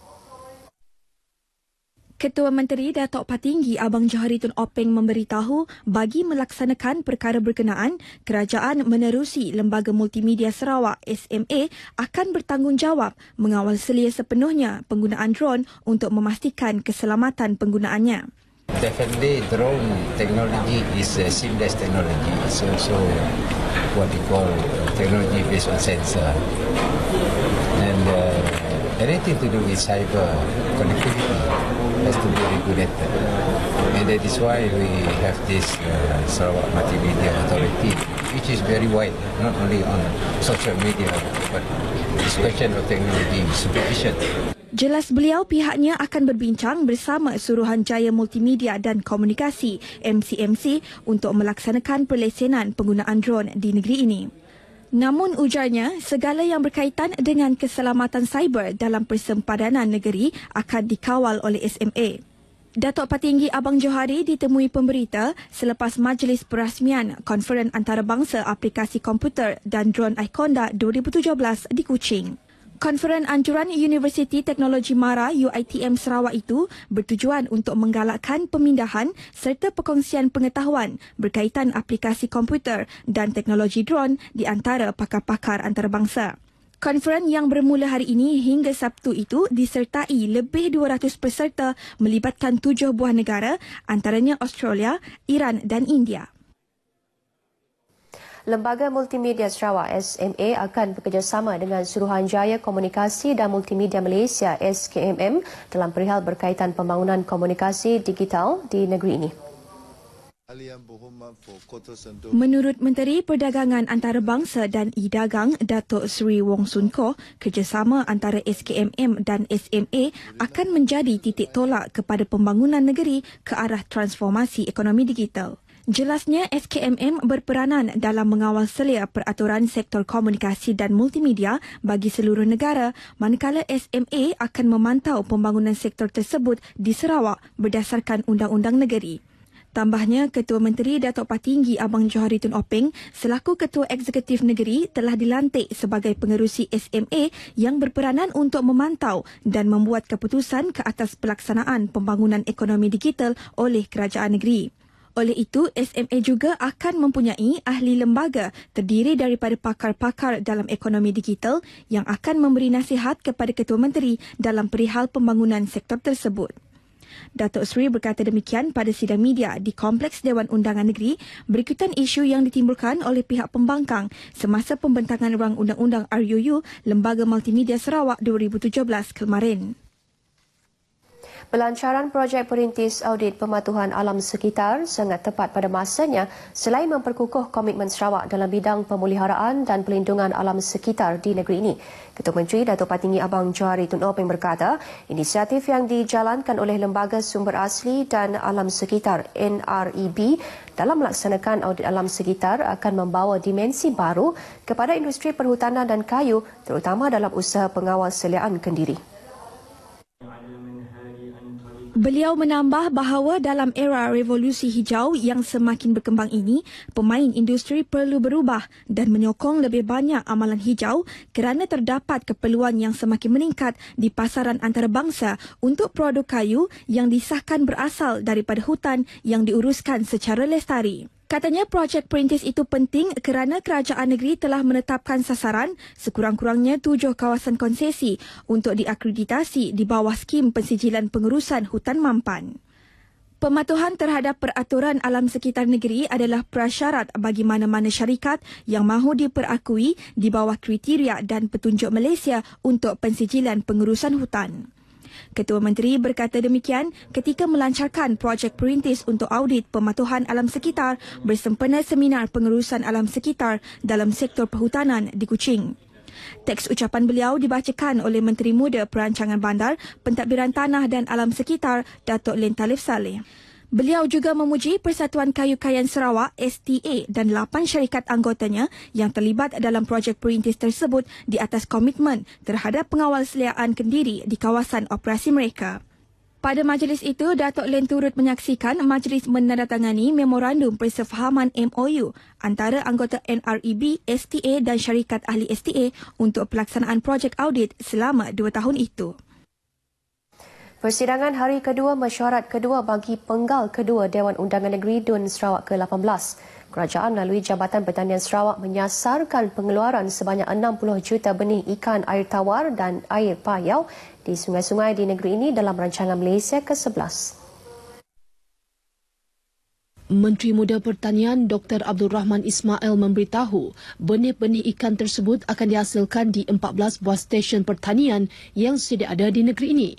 Ketua Menteri Datuk Patinggi Abang Johari Tun Openg memberitahu bagi melaksanakan perkara berkenaan, kerajaan menerusi Lembaga Multimedia Sarawak SMA akan bertanggungjawab mengawal selia sepenuhnya penggunaan drone untuk memastikan keselamatan penggunaannya. Definitely, drone technology is a seamless technology. It's also what we call technology based on sensor. And anything to do with cyber connectivity has to be regulated. And that is why we have this Sarawak Multimedia Authority, which is very wide, not only on social media, but this question of technology supervision. Jelas beliau pihaknya akan berbincang bersama Suruhanjaya Multimedia dan Komunikasi MCMC untuk melaksanakan perlesenan penggunaan drone di negeri ini. Namun ujarnya, segala yang berkaitan dengan keselamatan cyber dalam persempadanan negeri akan dikawal oleh SMA. Datuk Patinggi Abang Johari ditemui pemberita selepas majlis perasmian Konferen Antarabangsa Aplikasi Komputer dan Drone Ikonda 2017 di Kuching. Konferen Anjuran Universiti Teknologi Mara UiTM Sarawak itu bertujuan untuk menggalakkan pemindahan serta perkongsian pengetahuan berkaitan aplikasi komputer dan teknologi drone di antara pakar-pakar antarabangsa. Konferen yang bermula hari ini hingga Sabtu itu disertai lebih 200 peserta melibatkan 7 buah negara antaranya Australia, Iran dan India. Lembaga Multimedia Sarawak SMA akan bekerjasama dengan Suruhanjaya Komunikasi dan Multimedia Malaysia SKMM dalam perihal berkaitan pembangunan komunikasi digital di negeri ini. Menurut Menteri Perdagangan Antarabangsa dan E-Dagang Datuk Seri Wong Sun Koh, kerjasama antara SKMM dan SMA akan menjadi titik tolak kepada pembangunan negeri ke arah transformasi ekonomi digital. Jelasnya, SKMM berperanan dalam mengawal selia peraturan sektor komunikasi dan multimedia bagi seluruh negara, manakala SMA akan memantau pembangunan sektor tersebut di Sarawak berdasarkan undang-undang negeri. Tambahnya, Ketua Menteri Datuk Patinggi Abang Johari Tun Openg selaku Ketua Eksekutif Negeri telah dilantik sebagai pengerusi SMA yang berperanan untuk memantau dan membuat keputusan ke atas pelaksanaan pembangunan ekonomi digital oleh kerajaan negeri. Oleh itu, SMA juga akan mempunyai ahli lembaga terdiri daripada pakar-pakar dalam ekonomi digital yang akan memberi nasihat kepada Ketua Menteri dalam perihal pembangunan sektor tersebut. Datuk Seri berkata demikian pada sidang media di Kompleks Dewan Undangan Negeri berikutan isu yang ditimbulkan oleh pihak pembangkang semasa pembentangan rang undang-undang RUU Lembaga Multimedia Sarawak 2017 kemarin. Pelancaran projek perintis audit pematuhan alam sekitar sangat tepat pada masanya selain memperkukuh komitmen Sarawak dalam bidang pemeliharaan dan pelindungan alam sekitar di negeri ini. Ketua Menteri Datuk Patinggi Abang Johari Tun Openg berkata, inisiatif yang dijalankan oleh Lembaga Sumber Asli dan Alam Sekitar NREB dalam melaksanakan audit alam sekitar akan membawa dimensi baru kepada industri perhutanan dan kayu terutama dalam usaha pengawal seliaan kendiri. Beliau menambah bahawa dalam era revolusi hijau yang semakin berkembang ini, pemain industri perlu berubah dan menyokong lebih banyak amalan hijau kerana terdapat keperluan yang semakin meningkat di pasaran antarabangsa untuk produk kayu yang disahkan berasal daripada hutan yang diuruskan secara lestari. Katanya projek perintis itu penting kerana kerajaan negeri telah menetapkan sasaran sekurang-kurangnya 7 kawasan konsesi untuk diakreditasi di bawah skim pensijilan pengurusan hutan mampan. Pematuhan terhadap peraturan alam sekitar negeri adalah prasyarat bagi mana-mana syarikat yang mahu diperakui di bawah kriteria dan petunjuk Malaysia untuk pensijilan pengurusan hutan. Ketua Menteri berkata demikian ketika melancarkan projek perintis untuk audit pematuhan alam sekitar bersempena seminar pengurusan alam sekitar dalam sektor perhutanan di Kuching. Teks ucapan beliau dibacakan oleh Menteri Muda Perancangan Bandar, Pentadbiran Tanah dan Alam Sekitar, Datuk Len Talif Saleh. Beliau juga memuji Persatuan Kayu Kayan Sarawak STA dan 8 syarikat anggotanya yang terlibat dalam projek perintis tersebut di atas komitmen terhadap pengawal seliaan kendiri di kawasan operasi mereka. Pada majlis itu, Datuk Len turut menyaksikan majlis menandatangani memorandum persefahaman MOU antara anggota NREB, STA dan syarikat ahli STA untuk pelaksanaan projek audit selama 2 tahun itu. Persidangan hari kedua mesyuarat kedua bagi penggal kedua Dewan Undangan Negeri DUN Sarawak ke-18. Kerajaan melalui Jabatan Pertanian Sarawak menyasarkan pengeluaran sebanyak 60 juta benih ikan air tawar dan air payau di sungai-sungai di negeri ini dalam rancangan Malaysia ke-11. Menteri Muda Pertanian Dr. Abdul Rahman Ismail memberitahu benih-benih ikan tersebut akan dihasilkan di 14 buah stesen pertanian yang sedia ada di negeri ini.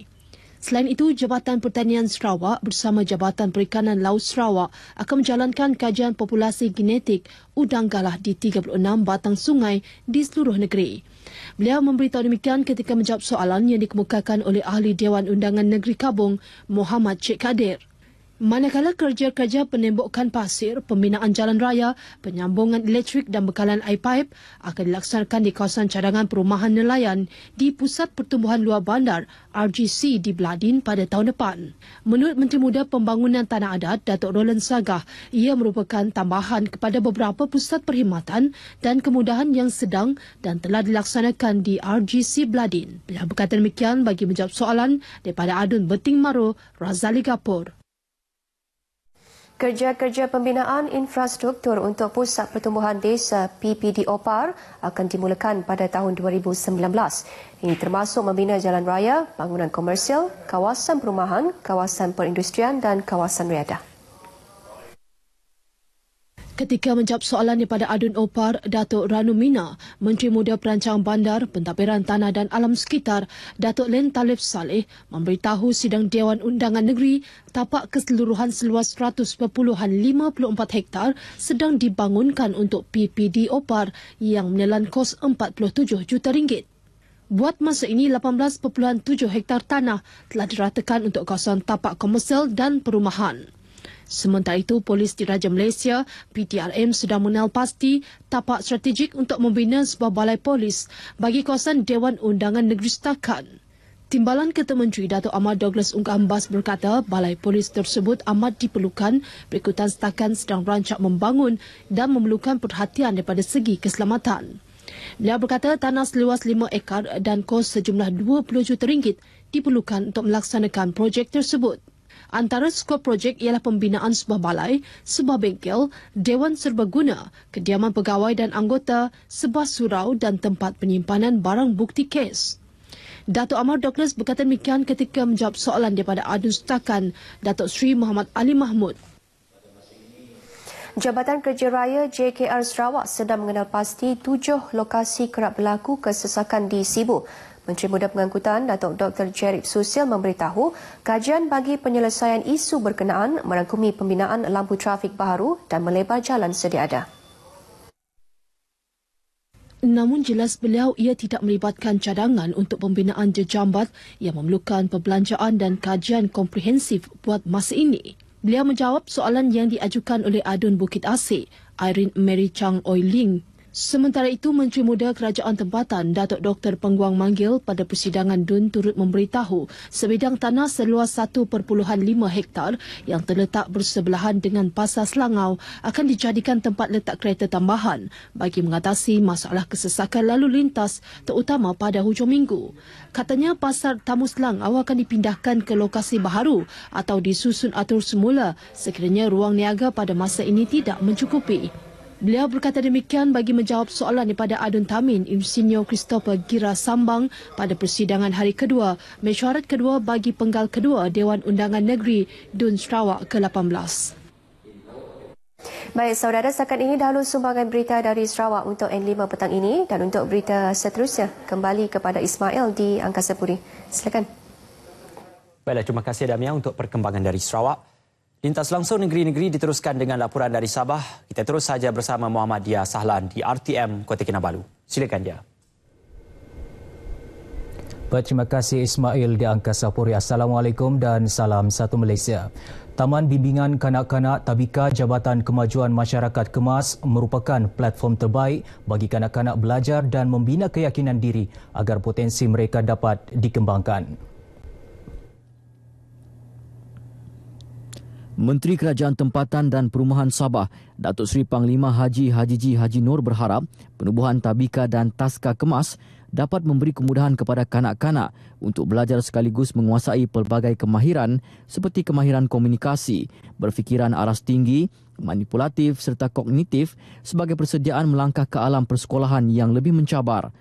Selain itu, Jabatan Pertanian Sarawak bersama Jabatan Perikanan Laut Sarawak akan menjalankan kajian populasi genetik udang galah di 36 batang sungai di seluruh negeri. Beliau memberitahu demikian ketika menjawab soalan yang dikemukakan oleh Ahli Dewan Undangan Negeri Kabung, Muhammad Sheikh Kadir. Manakala kerja-kerja penembokan pasir, pembinaan jalan raya, penyambungan elektrik dan bekalan air paip akan dilaksanakan di kawasan cadangan perumahan nelayan di Pusat Pertumbuhan Luar Bandar RGC di Bladin pada tahun depan. Menurut Menteri Muda Pembangunan Tanah Adat, Datuk Roland Sagah, ia merupakan tambahan kepada beberapa pusat perkhidmatan dan kemudahan yang sedang dan telah dilaksanakan di RGC Bladin. Beliau berkata demikian bagi menjawab soalan daripada Adun Beting Maro, Razali Gapur. Kerja-kerja pembinaan infrastruktur untuk Pusat Pertumbuhan Desa PPD OPAR akan dimulakan pada tahun 2019. Ini termasuk membina jalan raya, bangunan komersial, kawasan perumahan, kawasan perindustrian dan kawasan riadah. Ketika menjawab soalan daripada Adun Opar, Datuk Ranu Mina, Menteri Muda Perancang Bandar, Pentadbiran Tanah dan Alam Sekitar, Datuk Len Talib Saleh memberitahu sidang Dewan Undangan Negeri tapak keseluruhan seluas 100.54 hektar sedang dibangunkan untuk PPD Opar yang menelan kos 47 juta ringgit. Buat masa ini, 18.7 hektar tanah telah diratakan untuk kawasan tapak komersial dan perumahan. Sementara itu, Polis Diraja Malaysia PTRM sedang mengenal pasti tapak strategik untuk membina sebuah balai polis bagi kawasan Dewan Undangan Negeri setakat. Timbalan Ketua Menteri Datuk Ahmad Douglas Ungkah Hambas berkata balai polis tersebut amat diperlukan berikutan setakat sedang rancak membangun dan memerlukan perhatian daripada segi keselamatan. Beliau berkata tanah seluas 5 ekar dan kos sejumlah 20 juta ringgit diperlukan untuk melaksanakan projek tersebut. Antara skop projek ialah pembinaan sebuah balai, sebuah bengkel, dewan serbaguna, kediaman pegawai dan anggota, sebuah surau dan tempat penyimpanan barang bukti kes. Datuk Amar Douglas berkata demikian ketika menjawab soalan daripada Adun Setakan, Datuk Seri Muhammad Ali Mahmud. Jabatan Kerja Raya JKR Sarawak sedang mengenal pasti 7 lokasi kerap berlaku kesesakan di Sibu. Menteri Muda Pengangkutan Datuk Dr. Jerib Susil memberitahu kajian bagi penyelesaian isu berkenaan merangkumi pembinaan lampu trafik baharu dan melebar jalan sedia ada. Namun jelas beliau ia tidak melibatkan cadangan untuk pembinaan jejambat yang memerlukan perbelanjaan dan kajian komprehensif buat masa ini. Beliau menjawab soalan yang diajukan oleh Adun Bukit Asih, Irene Mary Chang Oi Ling. Sementara itu, Menteri Muda Kerajaan Tempatan Datuk Dr. Pengguang Manggil pada persidangan DUN turut memberitahu sebidang tanah seluas 1.5 hektar yang terletak bersebelahan dengan Pasar Selangau akan dijadikan tempat letak kereta tambahan bagi mengatasi masalah kesesakan lalu lintas terutama pada hujung minggu. Katanya Pasar Tamu Selangau akan dipindahkan ke lokasi baharu atau disusun atur semula sekiranya ruang niaga pada masa ini tidak mencukupi. Beliau berkata demikian bagi menjawab soalan daripada Adun Tamin Insinyur Christopher Gira Sambang pada persidangan hari kedua, mesyuarat kedua bagi penggal kedua Dewan Undangan Negeri DUN Sarawak ke-18. Baik, saudara, setakat ini dahulu sumbangan berita dari Sarawak untuk N5 petang ini dan untuk berita seterusnya kembali kepada Ismail di Angkasa Puri. Silakan. Baiklah, terima kasih Damia untuk perkembangan dari Sarawak. Lintas langsung negeri-negeri diteruskan dengan laporan dari Sabah. Kita terus saja bersama Muhammad Dia Sahlan di RTM Kota Kinabalu. Silakan dia. Baik, terima kasih Ismail di Angkasa Puri. Assalamualaikum dan salam satu Malaysia. Taman Bimbingan Kanak-Kanak Tabika Jabatan Kemajuan Masyarakat Kemas merupakan platform terbaik bagi kanak-kanak belajar dan membina keyakinan diri agar potensi mereka dapat dikembangkan. Menteri Kerajaan Tempatan dan Perumahan Sabah, Datuk Seri Panglima Haji Haji Nur berharap penubuhan Tabika dan Taska Kemas dapat memberi kemudahan kepada kanak-kanak untuk belajar sekaligus menguasai pelbagai kemahiran seperti kemahiran komunikasi, berfikiran aras tinggi, manipulatif serta kognitif sebagai persediaan melangkah ke alam persekolahan yang lebih mencabar.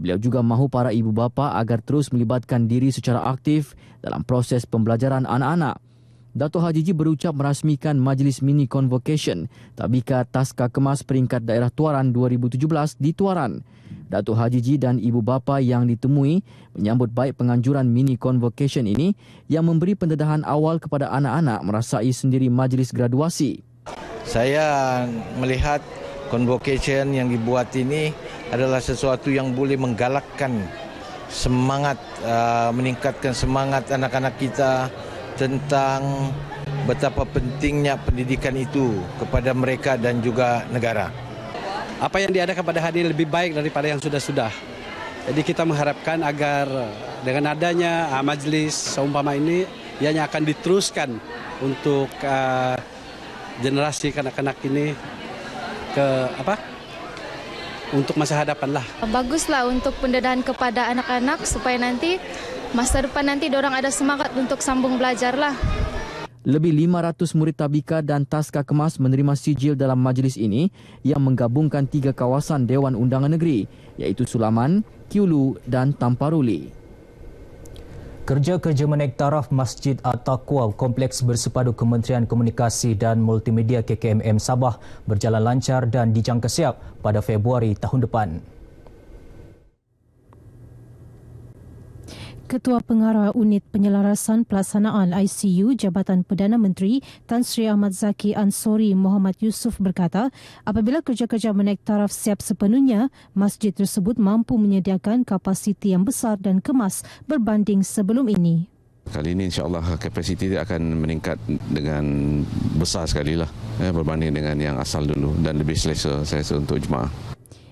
Beliau juga mahu para ibu bapa agar terus melibatkan diri secara aktif dalam proses pembelajaran anak-anak. Datuk Haji berucap merasmikan Majlis Mini Convocation Tabika Taska Kemas Peringkat Daerah Tuaran 2017 di Tuaran. Datuk Haji dan ibu bapa yang ditemui menyambut baik penganjuran Mini Convocation ini yang memberi pendedahan awal kepada anak-anak merasai sendiri majlis graduasi. Saya melihat convocation yang dibuat ini adalah sesuatu yang boleh menggalakkan semangat, meningkatkan semangat anak-anak kita tentang betapa pentingnya pendidikan itu kepada mereka dan juga negara. Apa yang diadakan pada hari ini lebih baik daripada yang sudah-sudah. Jadi kita mengharapkan agar dengan adanya majlis seumpama ini, ianya akan diteruskan untuk generasi kanak-kanak ini untuk masa hadapan lah. Baguslah untuk pendedahan kepada anak-anak supaya nanti masa depan nanti diorang ada semangat untuk sambung belajar lah. Lebih 500 murid Tabika dan Taska Kemas menerima sijil dalam majlis ini yang menggabungkan 3 kawasan Dewan Undangan Negeri iaitu Sulaman, Kiulu dan Tamparuli. Kerja-kerja menaik taraf Masjid At-Taqwa Kompleks Bersepadu Kementerian Komunikasi dan Multimedia KKMM Sabah berjalan lancar dan dijangka siap pada Februari tahun depan. Ketua Pengarah Unit Penyelarasan Pelaksanaan ICU Jabatan Perdana Menteri Tan Sri Ahmad Zaki Ansori Muhammad Yusof berkata, apabila kerja-kerja menaik taraf siap sepenuhnya, masjid tersebut mampu menyediakan kapasiti yang besar dan kemas berbanding sebelum ini. Kali ini insya-Allah kapasiti akan meningkat dengan besar sekali lah berbanding dengan yang asal dulu dan lebih selesa untuk jemaah.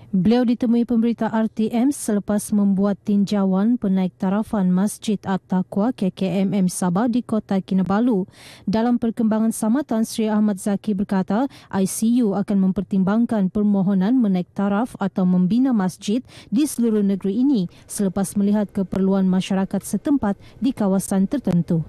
Beliau ditemui pemberita RTM selepas membuat tinjauan penaik tarafan Masjid At-Taqwa KKMM Sabah di Kota Kinabalu. Dalam perkembangan sama, Tan Sri Ahmad Zaki berkata, ICU akan mempertimbangkan permohonan menaik taraf atau membina masjid di seluruh negeri ini selepas melihat keperluan masyarakat setempat di kawasan tertentu.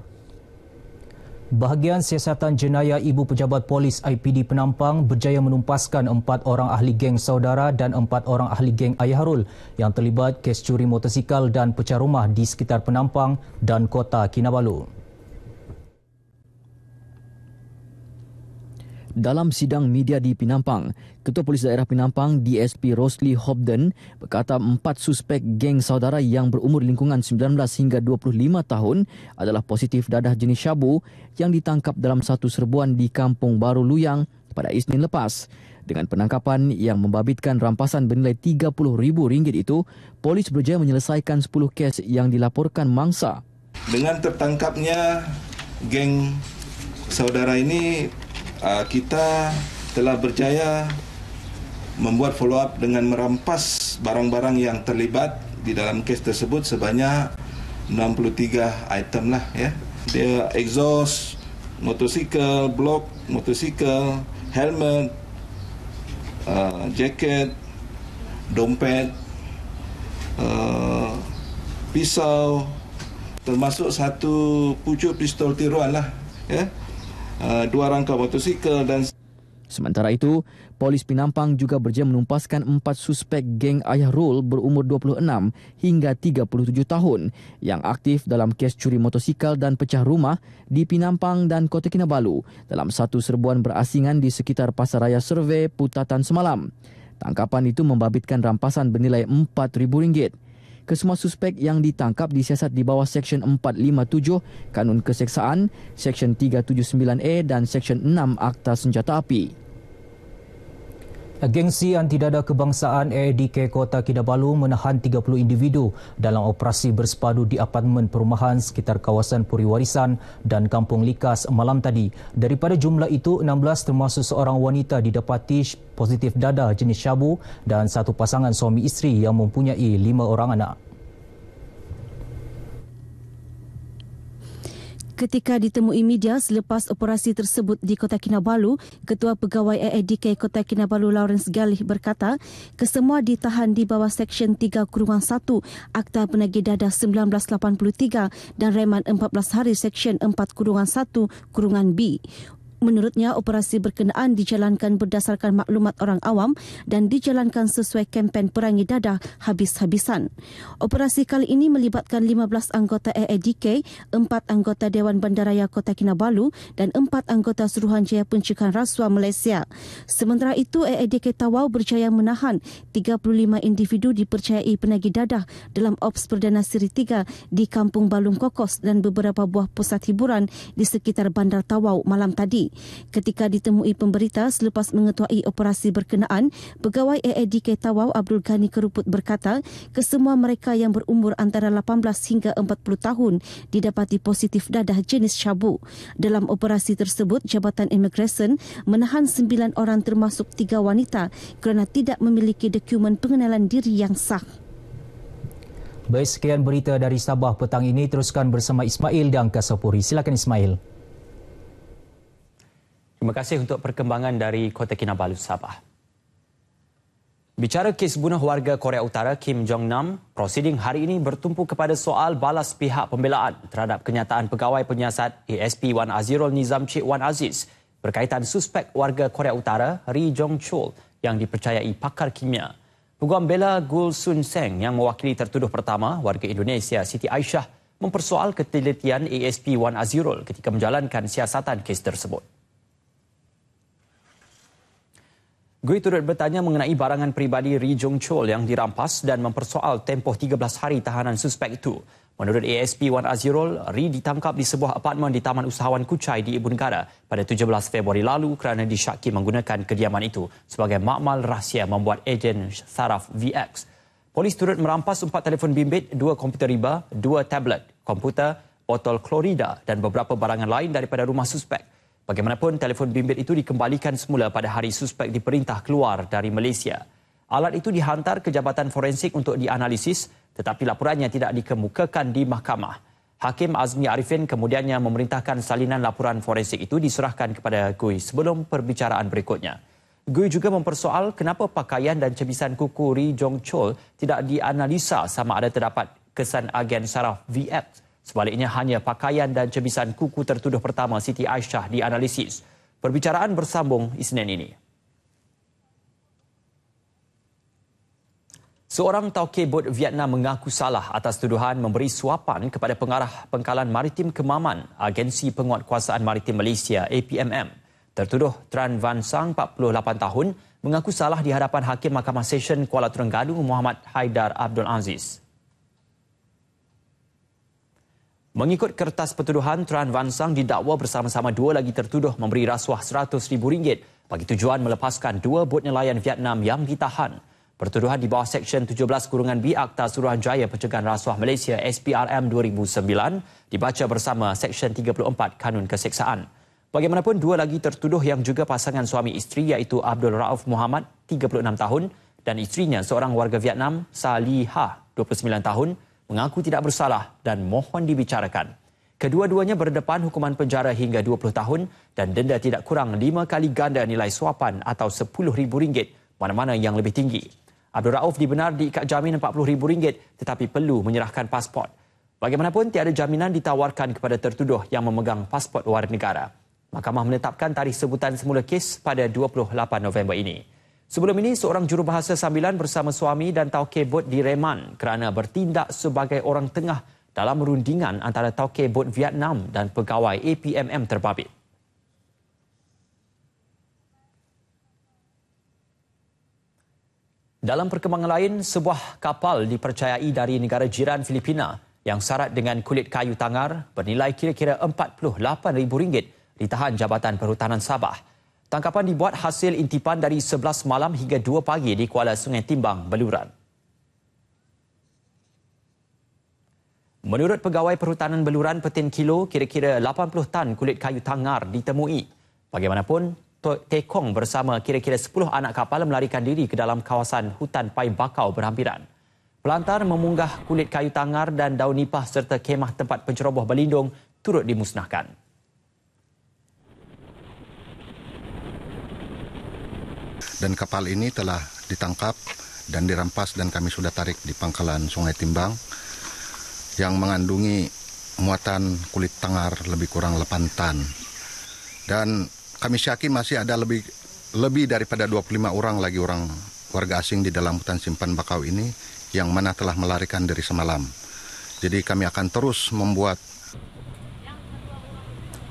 Bahagian Siasatan Jenayah Ibu Pejabat Polis IPD Penampang berjaya menumpaskan 4 orang ahli geng saudara dan 4 orang ahli geng Ayahrul yang terlibat kes curi motosikal dan pecah rumah di sekitar Penampang dan Kota Kinabalu. Dalam sidang media di Penampang, Ketua Polis Daerah Penampang DSP Rosli Hobden berkata 4 suspek geng saudara yang berumur lingkungan 19 hingga 25 tahun adalah positif dadah jenis syabu yang ditangkap dalam satu serbuan di Kampung Baru Luyang pada Isnin lepas. Dengan penangkapan yang membabitkan rampasan bernilai RM30,000 itu, polis berjaya menyelesaikan 10 kes yang dilaporkan mangsa. Dengan tertangkapnya geng saudara ini, kita telah berjaya membuat follow up dengan merampas barang-barang yang terlibat di dalam kes tersebut sebanyak 63 item lah ya. Dia exhaust, motosikal, blok motosikal, helmet, jaket, dompet, pisau, termasuk satu pucuk pistol tiruan lah ya. 2 rangka motosikal dan... Sementara itu, Polis Penampang juga berjaya menumpaskan 4 suspek geng Ayahrul berumur 26 hingga 37 tahun yang aktif dalam kes curi motosikal dan pecah rumah di Penampang dan Kota Kinabalu dalam satu serbuan berasingan di sekitar Pasaraya Survey Putatan semalam. Tangkapan itu membabitkan rampasan bernilai RM4,000. Kesemua suspek yang ditangkap disiasat di bawah Seksyen 457 Kanun Keseksaan, Seksyen 379A dan Seksyen 6 Akta Senjata Api. Agensi Antidada Kebangsaan AADK Kota Kinabalu menahan 30 individu dalam operasi bersepadu di apartmen perumahan sekitar kawasan Puri Warisan dan Kampung Likas malam tadi. Daripada jumlah itu, 16 termasuk seorang wanita didapati positif dada jenis syabu dan satu pasangan suami isteri yang mempunyai 5 orang anak. Ketika ditemui media selepas operasi tersebut di Kota Kinabalu, Ketua Pegawai AADK Kota Kinabalu Lawrence Galih berkata, kesemua ditahan di bawah Seksyen 3-1 Akta Penagih Dadah 1983 dan reman 14 hari Seksyen 4-1-B. Menurutnya, operasi berkenaan dijalankan berdasarkan maklumat orang awam dan dijalankan sesuai kempen perangi dadah habis-habisan. Operasi kali ini melibatkan 15 anggota AADK, 4 anggota Dewan Bandaraya Kota Kinabalu dan 4 anggota Suruhanjaya Pencegahan Rasuah Malaysia. Sementara itu, AADK Tawau berjaya menahan 35 individu dipercayai penagih dadah dalam Ops Perdana Siri 3 di Kampung Balung Kokos dan beberapa buah pusat hiburan di sekitar Bandar Tawau malam tadi. Ketika ditemui pemberita selepas mengetuai operasi berkenaan, Pegawai AADK Tawau Abdul Ghani Keruput berkata, kesemua mereka yang berumur antara 18 hingga 40 tahun didapati positif dadah jenis syabu. Dalam operasi tersebut, Jabatan Imigresen menahan 9 orang termasuk 3 wanita kerana tidak memiliki dokumen pengenalan diri yang sah. Baik, sekian berita dari Sabah petang ini. Teruskan bersama Ismail di Angkasa Puri. Silakan Ismail. Terima kasih untuk perkembangan dari Kota Kinabalu, Sabah. Bicara kes bunuh warga Korea Utara Kim Jong-nam, prosiding hari ini bertumpu kepada soal balas pihak pembelaan terhadap kenyataan pegawai penyiasat ASP Wan Azirul Nizam Cik Wan Aziz berkaitan suspek warga Korea Utara Ri Jong-chul yang dipercayai pakar kimia. Peguam bela Gul Sun Seng yang mewakili tertuduh pertama, warga Indonesia Siti Aisyah, mempersoal ketelitian ASP Wan Azirul ketika menjalankan siasatan kes tersebut. Gui turut bertanya mengenai barangan peribadi Ri Jong-chul yang dirampas dan mempersoal tempoh 13 hari tahanan suspek itu. Menurut ASP Wan Azirul, Ri ditangkap di sebuah apartmen di Taman Usahawan Kuchai di Ibu Negara pada 17 Februari lalu kerana disyaki menggunakan kediaman itu sebagai makmal rahsia membuat ejen saraf VX. Polis turut merampas 4 telefon bimbit, 2 komputer riba, 2 tablet, komputer, botol klorida dan beberapa barangan lain daripada rumah suspek. Bagaimanapun, telefon bimbit itu dikembalikan semula pada hari suspek diperintah keluar dari Malaysia. Alat itu dihantar ke Jabatan Forensik untuk dianalisis, tetapi laporannya tidak dikemukakan di mahkamah. Hakim Azmi Arifin kemudiannya memerintahkan salinan laporan forensik itu diserahkan kepada Gui sebelum perbicaraan berikutnya. Gui juga mempersoal kenapa pakaian dan cebisan kuku Ri Jong-chul tidak dianalisa sama ada terdapat kesan agen saraf VX. Sebaliknya, hanya pakaian dan cebisan kuku tertuduh pertama Siti Aisyah dianalisis. Perbicaraan bersambung Isnin ini. Seorang tauke bot Vietnam mengaku salah atas tuduhan memberi suapan kepada pengarah Pengkalan Maritim Kemaman, Agensi Penguatkuasaan Maritim Malaysia APMM. Tertuduh Tran Van Sang, 48 tahun, mengaku salah di hadapan Hakim Mahkamah Session Kuala Terengganu Muhammad Haidar Abdul Aziz. Mengikut kertas pertuduhan, Tran Van Sang didakwa bersama-sama 2 lagi tertuduh memberi rasuah RM100,000 bagi tujuan melepaskan 2 bot nelayan Vietnam yang ditahan. Pertuduhan di bawah Seksyen 17-B Akta Suruhanjaya Pencegahan Rasuah Malaysia SPRM 2009 dibaca bersama Seksyen 34 Kanun Keseksaan. Bagaimanapun, 2 lagi tertuduh yang juga pasangan suami isteri iaitu Abdul Rauf Muhammad, 36 tahun dan isterinya seorang warga Vietnam, Salihah, 29 tahun, mengaku tidak bersalah dan mohon dibicarakan. Kedua-duanya berdepan hukuman penjara hingga 20 tahun dan denda tidak kurang 5 kali ganda nilai suapan atau RM10,000, mana-mana yang lebih tinggi. Abdul Rauf dibenar diikat jamin RM40,000 tetapi perlu menyerahkan pasport. Bagaimanapun, tiada jaminan ditawarkan kepada tertuduh yang memegang pasport warga negara. Mahkamah menetapkan tarikh sebutan semula kes pada 28 November ini. Sebelum ini, seorang jurubahasa sambilan bersama suami dan tauke bot direman kerana bertindak sebagai orang tengah dalam rundingan antara tauke bot Vietnam dan pegawai APMM terbabit. Dalam perkembangan lain, sebuah kapal dipercayai dari negara jiran Filipina yang syarat dengan kulit kayu tangar bernilai kira-kira RM48,000 ditahan Jabatan Perhutanan Sabah. Tangkapan dibuat hasil intipan dari 11 malam hingga 2 pagi di Kuala Sungai Timbang, Beluran. Menurut Pegawai Perhutanan Beluran Petin Kilo, kira-kira 80 tan kulit kayu tangar ditemui. Bagaimanapun, Tekong bersama kira-kira 10 anak kapal melarikan diri ke dalam kawasan hutan Pai Bakau berhampiran. Pelantar memunggah kulit kayu tangar dan daun nipah serta kemah tempat penceroboh berlindung turut dimusnahkan. Dan kapal ini telah ditangkap dan dirampas dan kami sudah tarik di pangkalan Sungai Timbang yang mengandungi muatan kulit tangar lebih kurang 8 tan. Dan kami yakin masih ada lebih daripada 25 orang lagi warga asing di dalam hutan simpan Bakau ini yang mana telah melarikan diri semalam. Jadi kami akan terus membuat.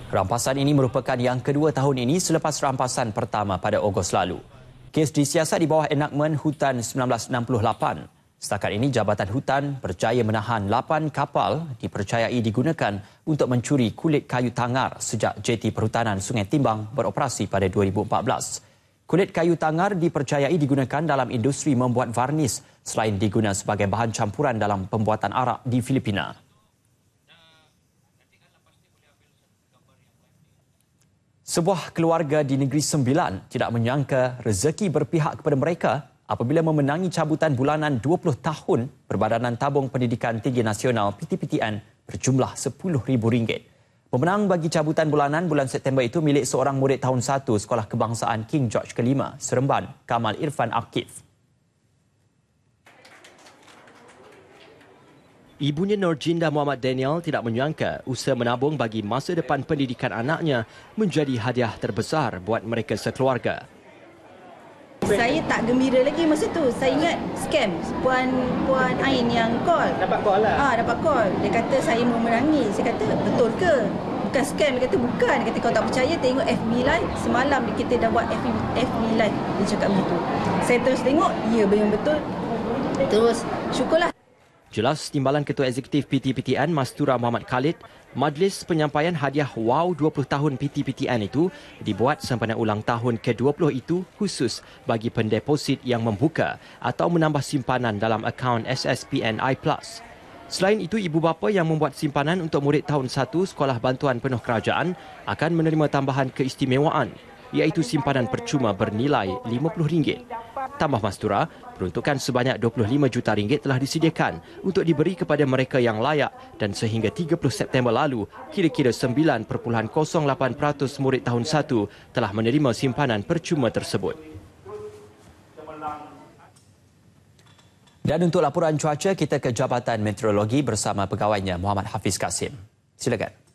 Rampasan ini merupakan yang kedua tahun ini selepas rampasan pertama pada Ogos lalu. Kes disiasat di bawah enakmen Hutan 1968. Setakat ini Jabatan Hutan berjaya menahan 8 kapal dipercayai digunakan untuk mencuri kulit kayu tangar sejak JT Perhutanan Sungai Timbang beroperasi pada 2014. Kulit kayu tangar dipercayai digunakan dalam industri membuat varnis selain diguna sebagai bahan campuran dalam pembuatan arak di Filipina. Sebuah keluarga di Negeri Sembilan tidak menyangka rezeki berpihak kepada mereka apabila memenangi cabutan bulanan 20 tahun Perbadanan Tabung Pendidikan Tinggi Nasional PTPTN berjumlah RM10,000. Pemenang bagi cabutan bulanan bulan September itu milik seorang murid tahun 1 Sekolah Kebangsaan King George ke-5, Seremban, Kamal Irfan Akif. Ibunya Nurjinda Muhammad Daniel tidak menyangka usaha menabung bagi masa depan pendidikan anaknya menjadi hadiah terbesar buat mereka sekeluarga. Saya tak gembira lagi masa tu. Saya ingat scam. Puan Ain yang call. Dapat call lah? Dapat call. Dia kata saya memenangi. Saya kata betul ke? Bukan scam. Dia kata bukan. Dia kata kalau tak percaya tengok FB Live. Semalam kita dah buat FB Live. Dia cakap begitu. Saya terus tengok. Ya benar betul. Terus syukurlah. Jelas Timbalan Ketua Eksekutif PTPTN Mastura Muhammad Khalid, majlis penyampaian hadiah WOW 20 tahun PTPTN itu dibuat sempena ulang tahun ke-20 itu khusus bagi pendeposit yang membuka atau menambah simpanan dalam akaun SSPNI+. Selain itu, ibu bapa yang membuat simpanan untuk murid tahun 1 Sekolah Bantuan Penuh Kerajaan akan menerima tambahan keistimewaan, iaitu simpanan percuma bernilai RM50. Tambah Mastura, peruntukan sebanyak RM25 juta telah disediakan untuk diberi kepada mereka yang layak dan sehingga 30 September lalu, kira-kira 9.08% murid tahun 1 telah menerima simpanan percuma tersebut. Dan untuk laporan cuaca, kita ke Jabatan Meteorologi bersama pegawainya Muhammad Hafiz Kasim. Silakan.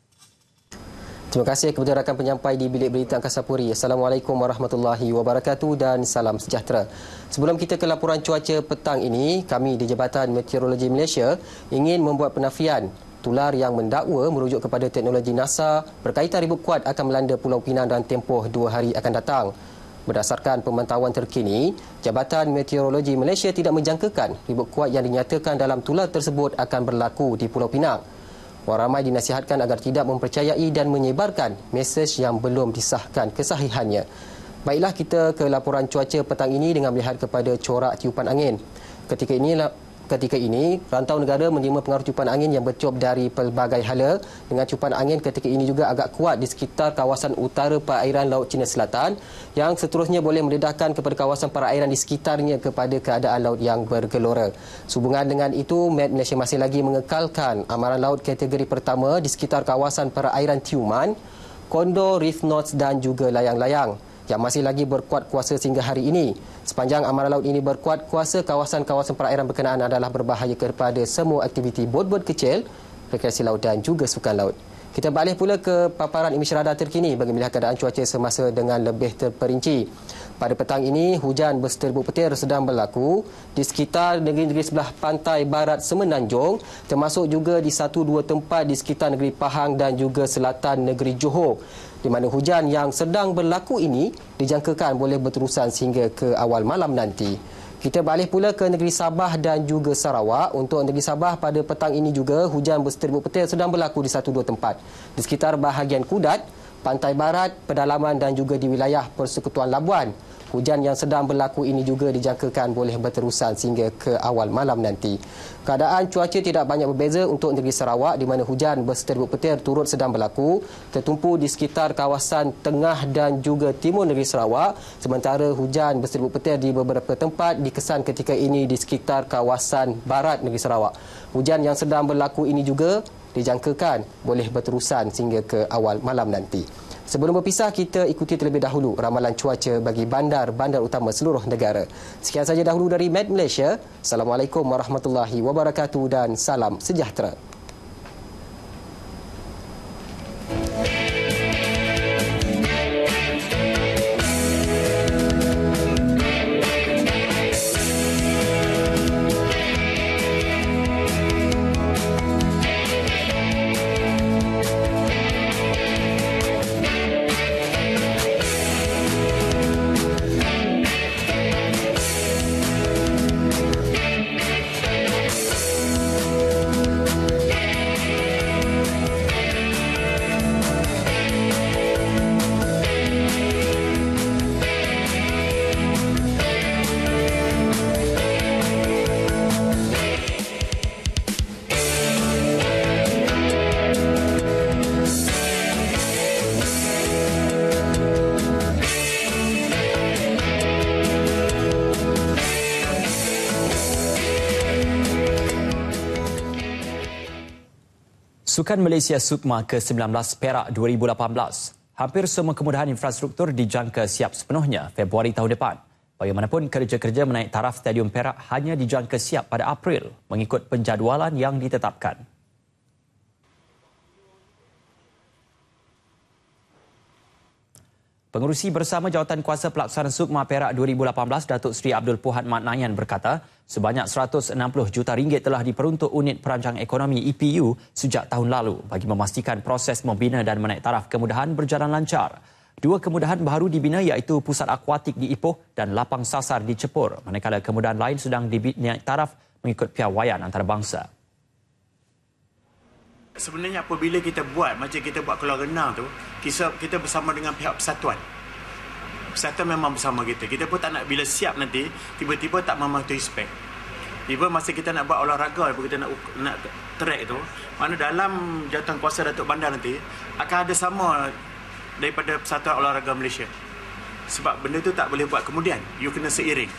Terima kasih kepada rakan penyampai di Bilik Berita Angkasa Puri. Assalamualaikum warahmatullahi wabarakatuh dan salam sejahtera. Sebelum kita ke laporan cuaca petang ini, kami di Jabatan Meteorologi Malaysia ingin membuat penafian tular yang mendakwa merujuk kepada teknologi NASA berkaitan ribut kuat akan melanda Pulau Pinang dalam tempoh 2 hari akan datang. Berdasarkan pemantauan terkini, Jabatan Meteorologi Malaysia tidak menjangkakan ribut kuat yang dinyatakan dalam tular tersebut akan berlaku di Pulau Pinang. Orang ramai dinasihatkan agar tidak mempercayai dan menyebarkan mesej yang belum disahkan kesahihannya. Baiklah, kita ke laporan cuaca petang ini dengan melihat kepada corak tiupan angin. Ketika ini, rantau negara menerima pengaruh tiupan angin yang bertiup dari pelbagai hala, dengan tiupan angin ketika ini juga agak kuat di sekitar kawasan utara perairan Laut Cina Selatan yang seterusnya boleh mendedahkan kepada kawasan perairan di sekitarnya kepada keadaan laut yang bergelora. Sehubungan dengan itu, Met Malaysia masih lagi mengekalkan amaran laut kategori pertama di sekitar kawasan perairan Tiuman, Kondo, Reef North dan juga layang-layang yang masih lagi berkuat kuasa sehingga hari ini. Sepanjang amaran laut ini berkuat kuasa, kawasan-kawasan perairan berkenaan adalah berbahaya kepada semua aktiviti bot-bot kecil, rekreasi laut dan juga sukan laut. Kita beralih pula ke paparan imej radar terkini bagi melihat keadaan cuaca semasa dengan lebih terperinci. Pada petang ini, hujan berseterbuk petir sedang berlaku di sekitar negeri-negeri sebelah pantai barat Semenanjung, termasuk juga di 1-2 tempat di sekitar negeri Pahang dan juga selatan negeri Johor, di mana hujan yang sedang berlaku ini dijangkakan boleh berterusan sehingga ke awal malam nanti. Kita beralih pula ke negeri Sabah dan juga Sarawak. Untuk negeri Sabah pada petang ini juga hujan berseterbuk petir sedang berlaku di 1-2 tempat. Di sekitar bahagian Kudat, pantai barat, pedalaman dan juga di wilayah Persekutuan Labuan. Hujan yang sedang berlaku ini juga dijangkakan boleh berterusan sehingga ke awal malam nanti. Keadaan cuaca tidak banyak berbeza untuk negeri Sarawak di mana hujan berseterbuk petir turut sedang berlaku, tertumpu di sekitar kawasan tengah dan juga timur negeri Sarawak, sementara hujan berseterbuk petir di beberapa tempat dikesan ketika ini di sekitar kawasan barat negeri Sarawak. Hujan yang sedang berlaku ini juga dijangkakan boleh berterusan sehingga ke awal malam nanti. Sebelum berpisah, kita ikuti terlebih dahulu ramalan cuaca bagi bandar-bandar utama seluruh negara. Sekian saja dahulu dari Met Malaysia. Assalamualaikum warahmatullahi wabarakatuh dan salam sejahtera. Sukan Malaysia SUKMA ke-19 Perak 2018. Hampir semua kemudahan infrastruktur dijangka siap sepenuhnya Februari tahun depan. Bagaimanapun, kerja-kerja menaik taraf Stadium Perak hanya dijangka siap pada April mengikut penjadualan yang ditetapkan. Pengerusi bersama Jawatan Kuasa Pelaksana SUKMA Perak 2018 Datuk Seri Abdul Puhat Mat Nayan berkata, sebanyak 160 juta ringgit telah diperuntuk Unit Perancang Ekonomi EPU sejak tahun lalu bagi memastikan proses membina dan menaik taraf kemudahan berjalan lancar. Dua kemudahan baru dibina iaitu Pusat Akuatik di Ipoh dan Lapang Sasar di Cepur, manakala kemudahan lain sedang dinaik taraf mengikut piawaian antarabangsa. Sebenarnya apabila kita buat macam kita buat Kolam Renang tu, kita bersama dengan pihak persatuan. Persatuan memang bersama kita. Kita pun tak nak bila siap nanti tiba-tiba tak mematuhi spek. Tiba masa kita nak buat olahraga, kita nak track tu, mana dalam jawatan kuasa Datuk Bandar nanti akan ada sama daripada Persatuan Olahraga Malaysia. Sebab benda tu tak boleh buat kemudian. You kena seiring.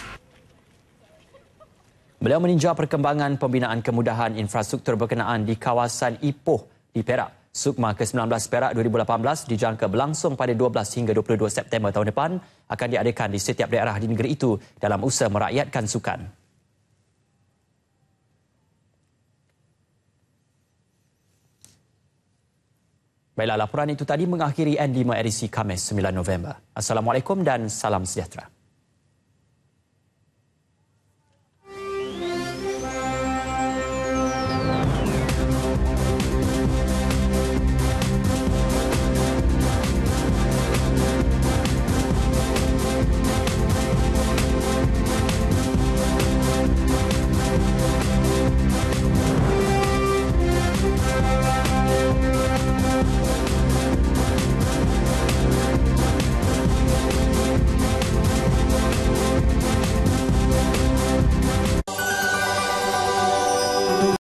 Beliau meninjau perkembangan pembinaan kemudahan infrastruktur berkenaan di kawasan Ipoh di Perak. SUKMA ke-19 Perak 2018 dijangka berlangsung pada 12 hingga 22 September tahun depan, akan diadakan di setiap daerah di negeri itu dalam usaha merakyatkan sukan. Baiklah, laporan itu tadi mengakhiri N5 edisi Khamis 9 November. Assalamualaikum dan salam sejahtera.